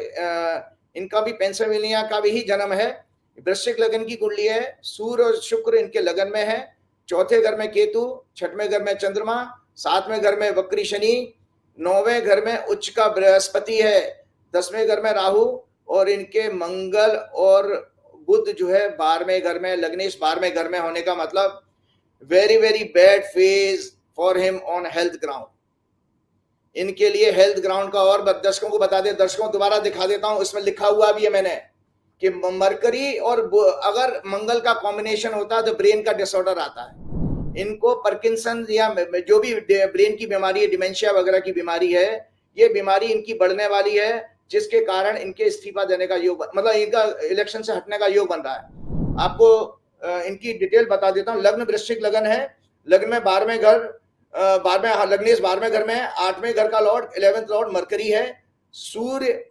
Speaker 2: इनका भी पेंसिल्वेनिया का भी ही जन्म है। वृश्चिक लगन की कुंडली है, सूर्य और शुक्र इनके लगन में है, चौथे घर में केतु, 6वें घर में चंद्रमा, 7वें घर में वक्री शनि, 9वें घर में उच्च का बृहस्पति है, 10वें घर में राहु, और इनके मंगल और बुध जो है 12वें घर में, लग्नेश 12वें घर में होने का मतलब very very bad phase for him on health ground. इनके लिए हेल्थ ग्राउंड का, और दर्शकों को बता दे, दर्शकों दोबारा दिखा देता हूं, इसमें लिखा हुआ भी है मैंने कि मरकरी और अगर मंगल का कॉम्बिनेशन होता है तो ब्रेन का डिसऑर्डर आता है। इनको पार्किंसन या जो भी ब्रेन की बीमारी है, डिमेंशिया वगैरह की बीमारी है, ये बीमारी इनकी बढ़ने वाली है, जिसके कारण इनके इस्तीफा देने का योग, मतलब इनका इलेक्शन से हटने का योग बन रहा है। आपको इनकी डिटेल बता देता हूं। लग्न वृश्चिक लगन है, लग्न में 12वें घर, 12वें लग्नेश 12वें घर में है, 8वें घर का लॉर्ड 11th लॉर्ड मरकरी है, सूर्य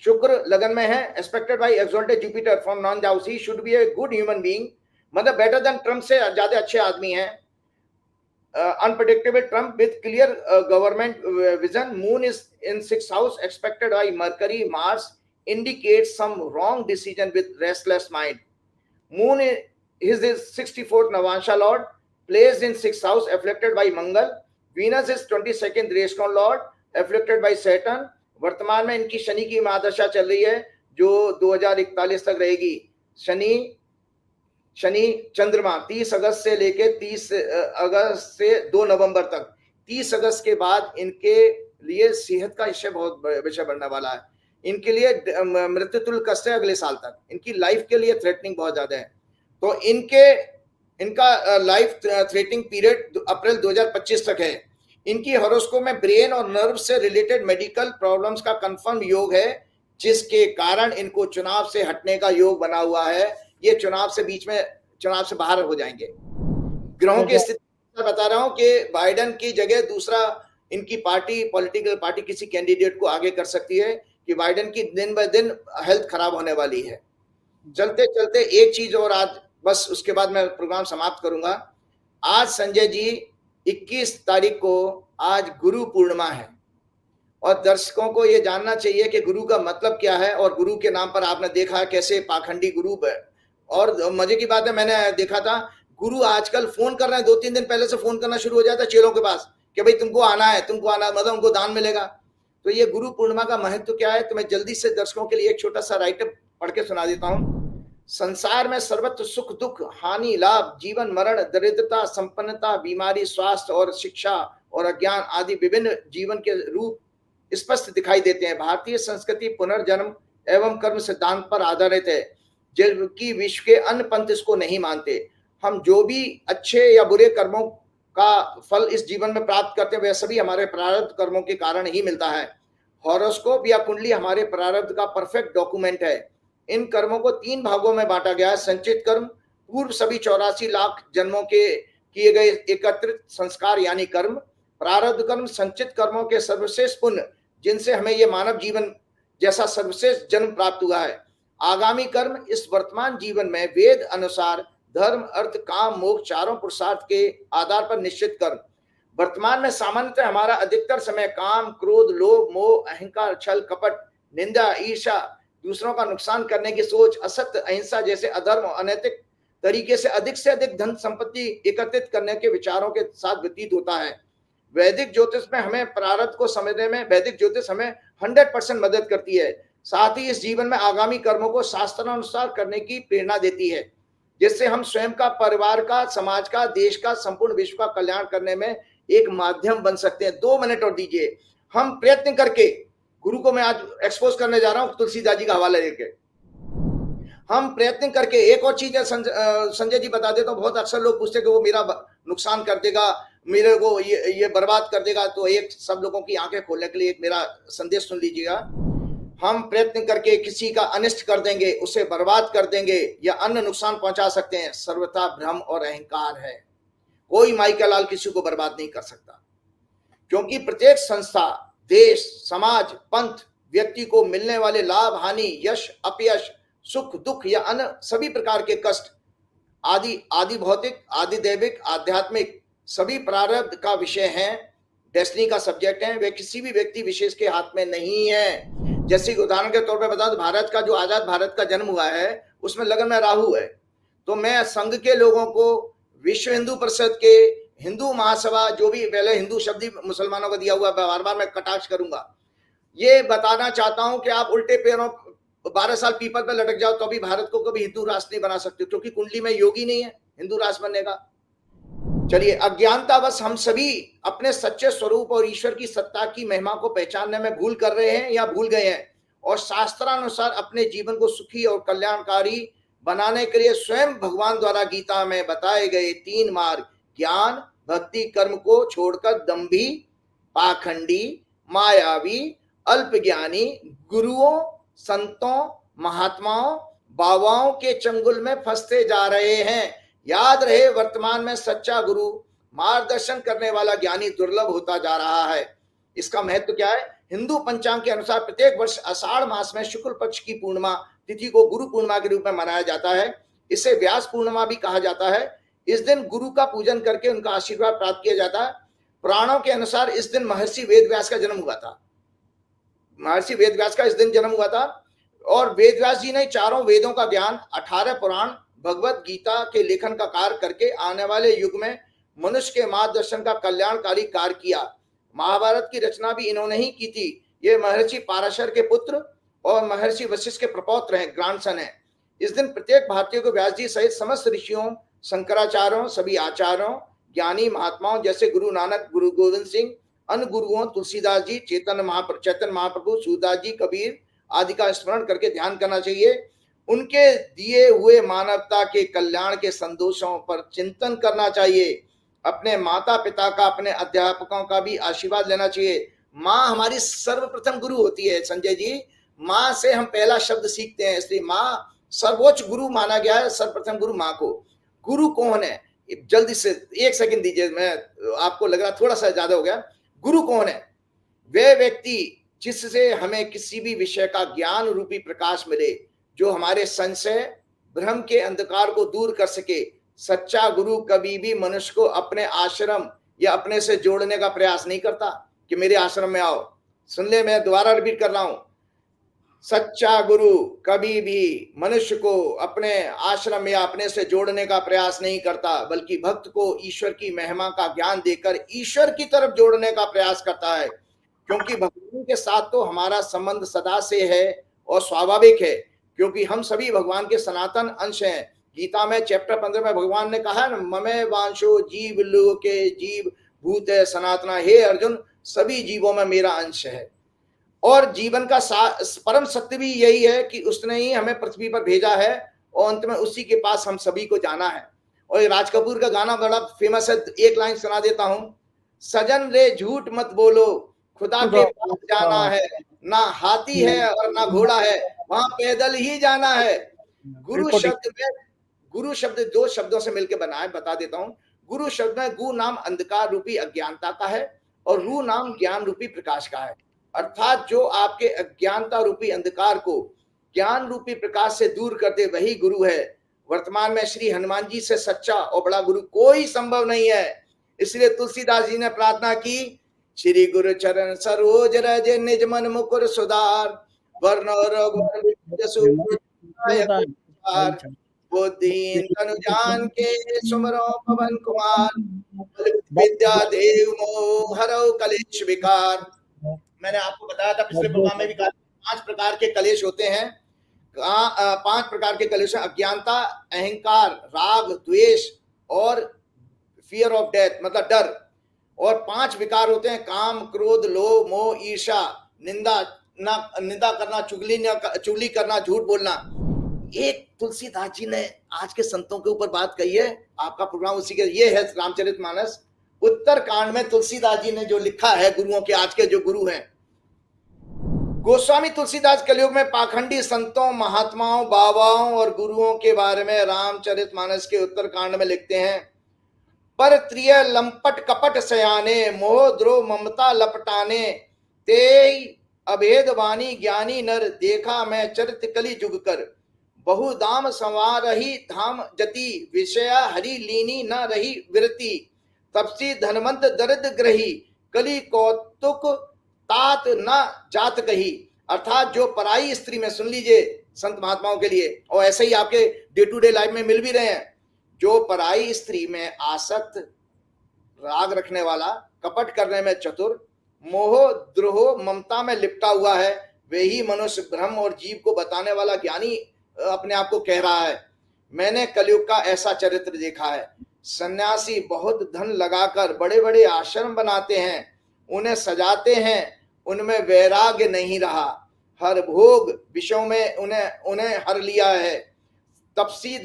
Speaker 2: शुक्र लगन में है, expected bye exalted Jupiter from non house, he should be a good human being, मतलब बेटर देन ट्रम्प से ज्यादा अच्छे आदमी हैं। Unpredictable Trump with clear government vision. Moon is in 6th house, expected by Mercury. Mars indicates some wrong decision with restless mind. Moon is his 64th Navansha Lord, placed in 6th house, afflicted by Mangal. Venus is 22nd Reshkon Lord, afflicted by Saturn. वर्तमान में इनकी शनि की महादशा चल रही है, जो 2041 तक रहेगी। शनि चंद्रमा 30 अगस्त से लेके 30 अगस्त से 2 नवंबर तक, 30 अगस्त के बाद इनके लिए सेहत का विषय बहुत विषय बढ़ने वाला है। इनके लिए मृत्यु तुल्य कष्ट है अगले साल तक, इनकी लाइफ के लिए थ्रेटनिंग बहुत ज्यादा है। तो इनका लाइफ थ्रेटनिंग पीरियड अप्रैल 2025 तक है। इनकी हॉरोस्कोप में ब्रेन और नर्व से रिलेटेड मेडिकल प्रॉब्लम्स का कंफर्म योग है, जिसके कारण इनको चुनाव से हटने का योग बना हुआ है। ये चुनाव से बाहर हो जाएंगे। ग्रहों की स्थिति बता रहा हूं कि बाइडेन की जगह दूसरा इनकी पॉलिटिकल पार्टी किसी कैंडिडेट को आगे कर सकती है, कि बाइडेन की दिन ब दिन हेल्थ खराब होने वाली है। चलते चलते एक चीज और आज, बस उसके बाद मैं प्रोग्राम समाप्त करूंगा। आज संजय जी 21 तारीख को आज गुरु पूर्णिमा है, और दर्शकों को ये जानना चाहिए कि गुरु का मतलब क्या है। और गुरु के नाम पर आपने देखा कैसे पाखंडी गुरु है। और मजे की बात है, मैंने देखा था गुरु आजकल फोन कर रहे हैं, 2-3 दिन पहले से फोन करना शुरू हो जाता है चेलों के पास कि भाई तुमको आना है, मतलब उनको दान मिलेगा। तो ये गुरु पूर्णिमा का महत्व क्या है, तो मैं जल्दी से दर्शकों के लिए एक छोटा सा राइटअप पढ़ के सुना देता हूँ। संसार में सर्वत्र सुख दुख हानि लाभ जीवन मरण दरिद्रता संपन्नता बीमारी स्वास्थ्य और शिक्षा और अज्ञान आदि विभिन्न जीवन के रूप स्पष्ट दिखाई देते हैं। भारतीय संस्कृति पुनर्जन्म एवं कर्म सिद्धांत पर आधारित है, जबकि विश्व के अन्य पंथ इसको नहीं मानते। हम जो भी अच्छे या बुरे कर्मों का फल इस जीवन में प्राप्त करते हैं, वह सभी हमारे प्रारब्ध कर्मों के कारण ही मिलता है। हॉरोस्कोप या कुंडली हमारे प्रारब्ध का परफेक्ट डॉक्यूमेंट है। इन कर्मों को 3 भागों में बांटा गया है। संचित कर्म, पूर्व सभी 84 लाख जन्मों के किए गए एकत्रित संस्कार यानी कर्म। प्रारब्ध कर्म, संचित कर्मों के सर्वश्रेष्ठ पुण्य, जिनसे हमें ये मानव जीवन जैसा सर्वश्रेष्ठ जन्म प्राप्त हुआ है। आगामी कर्म, इस वर्तमान जीवन में वेद अनुसार धर्म अर्थ काम मोक्ष चारों पुरुषार्थ के आधार पर निश्चित कर्म। वर्तमान में सामान्यतः हमारा अधिकतर समय काम क्रोध लोभ मोह अहंकार छल कपट निंदा ईर्ष्या दूसरों का नुकसान करने की सोच असत्य अहिंसा जैसे अधर्म और अनैतिक तरीके से अधिक धन संपत्ति एकत्रित करने के विचारों के साथ व्यतीत होता है। वैदिक ज्योतिष में हमें प्रारब्ध को समझने में वैदिक ज्योतिष हमें 100% मदद करती है। साथ ही इस जीवन में आगामी कर्मों को शास्त्रानुसार करने की प्रेरणा देती है, जिससे हम स्वयं का परिवार का समाज का देश का संपूर्ण विश्व का कल्याण करने में एक माध्यम बन सकते हैं। 2 मिनट और दीजिए। हम प्रयत्न करके गुरु को मैं आज एक्सपोज करने जा रहा हूं तुलसीदास जी का हवाला लेके। हम प्रयत्न करके एक और चीज है संजय जी बता देता हूं। बहुत अक्सर लोग पूछते कि वो मेरा नुकसान कर देगा, मेरे को ये बर्बाद कर देगा। तो एक सब लोगों की आंखें खोलने के लिए एक मेरा संदेश सुन लीजिएगा। हम प्रयत्न करके किसी का अनिष्ट कर देंगे, उसे बर्बाद कर देंगे या अन्य नुकसान पहुंचा सकते हैं, सर्वथा भ्रम और अहंकार है। कोई माई का लाल किसी को बर्बाद नहीं कर सकता, क्योंकि प्रत्येक संस्था देश समाज पंथ व्यक्ति को मिलने वाले लाभ हानि यश अपयश सुख दुख या अन्य सभी प्रकार के कष्ट आदि भौतिक आदि दैविक आध्यात्मिक सभी प्रारब्ध का विषय है, डेस्टिनी का सब्जेक्ट है। वे किसी भी व्यक्ति विशेष के हाथ में नहीं है। जैसे उदाहरण के तौर पर बता दो, भारत का जो आजाद भारत का जन्म हुआ है उसमें लगन में राहु है। तो मैं संघ के लोगों को, विश्व हिंदू परिषद के, हिंदू महासभा, जो भी पहले हिंदू शब्द ही मुसलमानों को दिया हुआ बार बार मैं कटाक्ष करूंगा, ये बताना चाहता हूं कि आप उल्टे पैरों 12 साल पीपल पे लटक जाओ तो भी भारत को कभी हिंदू राष्ट्र नहीं बना सकते, क्योंकि कुंडली में योगी नहीं है हिंदू राष्ट्र बनने का। चलिए, अज्ञानता बस हम सभी अपने सच्चे स्वरूप और ईश्वर की सत्ता की महिमा को पहचानने में भूल कर रहे हैं या भूल गए हैं, और शास्त्रानुसार अपने जीवन को सुखी और कल्याणकारी बनाने के लिए स्वयं भगवान द्वारा गीता में बताए गए 3 मार्ग ज्ञान भक्ति कर्म को छोड़कर दंभी पाखंडी मायावी अल्पज्ञानी गुरुओं संतों महात्माओं बाबाओं के चंगुल में फंसते जा रहे हैं। याद रहे, वर्तमान में सच्चा गुरु मार्गदर्शन करने वाला ज्ञानी दुर्लभ होता जा रहा है। इसका महत्व क्या है? हिंदू पंचांग के अनुसार प्रत्येक वर्ष आषाढ़ मास में शुक्ल पक्ष की पूर्णिमा तिथि को गुरु पूर्णिमा के रूप में मनाया जाता है। इसे व्यास पूर्णिमा भी कहा जाता है। इस दिन गुरु का पूजन करके उनका आशीर्वाद प्राप्त किया जाता है। पुराणों के अनुसार इस दिन महर्षि वेदव्यास का जन्म हुआ था। महर्षि वेदव्यास का इस दिन जन्म हुआ था, और वेदव्यास जी ने चारों वेदों का ज्ञान 18 पुराण भगवत गीता के लेखन का कार्य करके आने वाले युग में मनुष्य के मार्गदर्शन का कल्याणकारी कार्य किया। महाभारत की रचना भी इन्होंने ही की थी। ये महर्षि पाराशर के पुत्र और महर्षि वशिष्ठ के प्रपौत्र हैं, ग्रैंडसन हैं। इस दिन प्रत्येक भारतीय को व्यास जी सहित समस्त ऋषियों शंकराचार्यों सभी आचार्यों ज्ञानी महात्माओं जैसे गुरु नानक गुरु गोविंद सिंह अन्य गुरुओं तुलसीदास जी चैतन्य महाप्रभु सूरदास जी कबीर आदि का स्मरण करके ध्यान करना चाहिए। उनके दिए हुए मानवता के कल्याण के संदेशों पर चिंतन करना चाहिए। अपने माता पिता का, अपने अध्यापकों का भी आशीर्वाद लेना चाहिए। माँ हमारी सर्वप्रथम गुरु होती है संजय जी। माँ से हम पहला शब्द सीखते हैं, इसलिए माँ सर्वोच्च गुरु माना गया है, सर्वप्रथम गुरु माँ को। गुरु कौन है? जल्दी से 1 सेकंड दीजिए, मैं आपको लग रहा थोड़ा सा ज्यादा हो गया। गुरु कौन है? वह व्यक्ति जिससे हमें किसी भी विषय का ज्ञान रूपी प्रकाश मिले, जो हमारे संशय भ्रम के अंधकार को दूर कर सके। सच्चा गुरु कभी भी मनुष्य को अपने आश्रम या अपने से जोड़ने का प्रयास नहीं करता कि मेरे आश्रम में आओ। सुन ले, मैं दोबारा रिपीट कर रहा हूं। सच्चा गुरु कभी भी मनुष्य को अपने आश्रम या अपने से जोड़ने का प्रयास नहीं करता, बल्कि भक्त को ईश्वर की महिमा का ज्ञान देकर ईश्वर की तरफ जोड़ने का प्रयास करता है। क्योंकि भगवान के साथ तो हमारा संबंध सदा से है और स्वाभाविक है, क्योंकि हम सभी भगवान के सनातन अंश हैं। गीता में चैप्टर 15 में भगवान ने कहा है, ममे वांशो जीव लोके जीव भूत है सनातना। हे अर्जुन, सभी जीवों में मेरा अंश है। और जीवन का परम सत्य भी यही है कि उसने ही हमें पृथ्वी पर भेजा है और अंत में उसी के पास हम सभी को जाना है। और ये राज कपूर का गाना बड़ा फेमस है, एक लाइन सुना देता हूं। सजन रे झूठ मत बोलो, खुदा के पास जाना है। ना हाथी है और ना घोड़ा है, वहां पैदल ही जाना है। गुरु शब्द 2 शब्दों से मिलकर बना है, बता देता हूं। गुरु शब्द में गु नाम अंधकार रूपी अज्ञानता का है और रू नाम ज्ञान रूपी प्रकाश का है। अर्थात जो आपके अज्ञानता रूपी अंधकार को ज्ञान रूपी प्रकाश से दूर कर दे, वही गुरु है। वर्तमान में श्री हनुमान जी से सच्चा और बड़ा गुरु कोई संभव नहीं है। इसलिए तुलसीदास जी ने प्रार्थना की, श्री गुरु चरण सरोज रज निज मन मुकुर सुधार, वर्ण बुद्धिहीन तनु जान के सुमरो पवन कुमार, विद्या देव मोह हरौ कलेश विकार। मैंने आपको बताया था पिछले प्रोग्राम में भी कहा, 5 प्रकार के कलेश होते हैं। 5 प्रकार के कलेश हैं, अज्ञानता, अहंकार, राग, द्वेष और फियर ऑफ डेथ मतलब डर। और 5 विकार होते हैं, काम, क्रोध, लोभ, मोह, ईर्ष्या, निंदा करना, चुगली करना, झूठ बोलना। एक तुलसीदास जी ने आज के संतों के ऊपर बात कही है, आपका प्रोग्राम उसी के ये है, रामचरितमानस उत्तर कांड में तुलसीदास जी ने जो लिखा है, गुरुओं के आज के जो गुरु हैं, गोस्वामी तुलसीदास कलयुग में पाखंडी संतों, महात्माओं, बाबाओं और गुरुओं के बारे में रामचरितमानस के उत्तर कांड में लिखते हैं। पर त्रिय लंपट कपट सयाने, मोह द्रोह ममता लपटाने, तेई अभेद वाणी ज्ञानी नर, देखा मैं चरित कली जुग कर। बहु दाम संवारही धाम जति, विषया हरि लीनी न रही विरति। तपसी धनवंत दरिद्र ग्रही, कली कौतुक तात न जात कही। अर्थात जो पराई स्त्री में, सुन लीजिए संत महात्माओं के लिए, और ऐसे ही आपके डे टू डे लाइफ में मिल भी रहे हैं, जो पराई स्त्री में आसक्त, राग रखने वाला, कपट करने में चतुर, मोह द्रोह ममता में लिपटा हुआ है, वही मनुष्य ब्रह्म और जीव को बताने वाला ज्ञानी अपने आप को कह रहा है। मैंने कलयुग का ऐसा चरित्र देखा है। सन्यासी बहुत धन लगाकर बड़े बड़े आश्रम बनाते हैं, उन्हें सजाते हैं, उनमें वैराग्य नहीं रहा, हर भोग विषयों में उन्हें हर लिया है। तपस्वी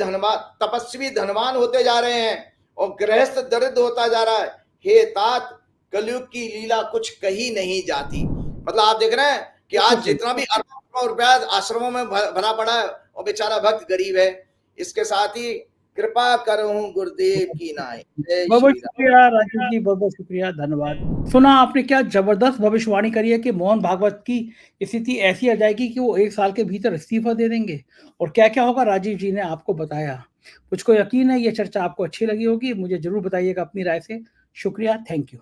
Speaker 2: धनवान होते जा रहे हैं और गृहस्थ दरिद्र होता जा रहा है। हे तात, कलयुग की लीला कुछ कही नहीं जाती। मतलब आप देख रहे हैं कि आज जितना भी अरबों रुपया आश्रमों में भरा पड़ा है और बेचारा भक्त गरीब है। इसके साथ ही कृपा करूं गुरुदेव की नाई।
Speaker 1: बहुत शुक्रिया राजीव जी, बहुत शुक्रिया, धन्यवाद। सुना आपने क्या जबरदस्त भविष्यवाणी करी है कि मोहन भागवत की स्थिति ऐसी आ जाएगी कि वो 1 साल के भीतर इस्तीफा दे देंगे, और क्या क्या होगा राजीव जी ने आपको बताया। मुझको यकीन है ये चर्चा आपको अच्छी लगी होगी। मुझे जरूर बताइएगा अपनी राय से। शुक्रिया, थैंक यू।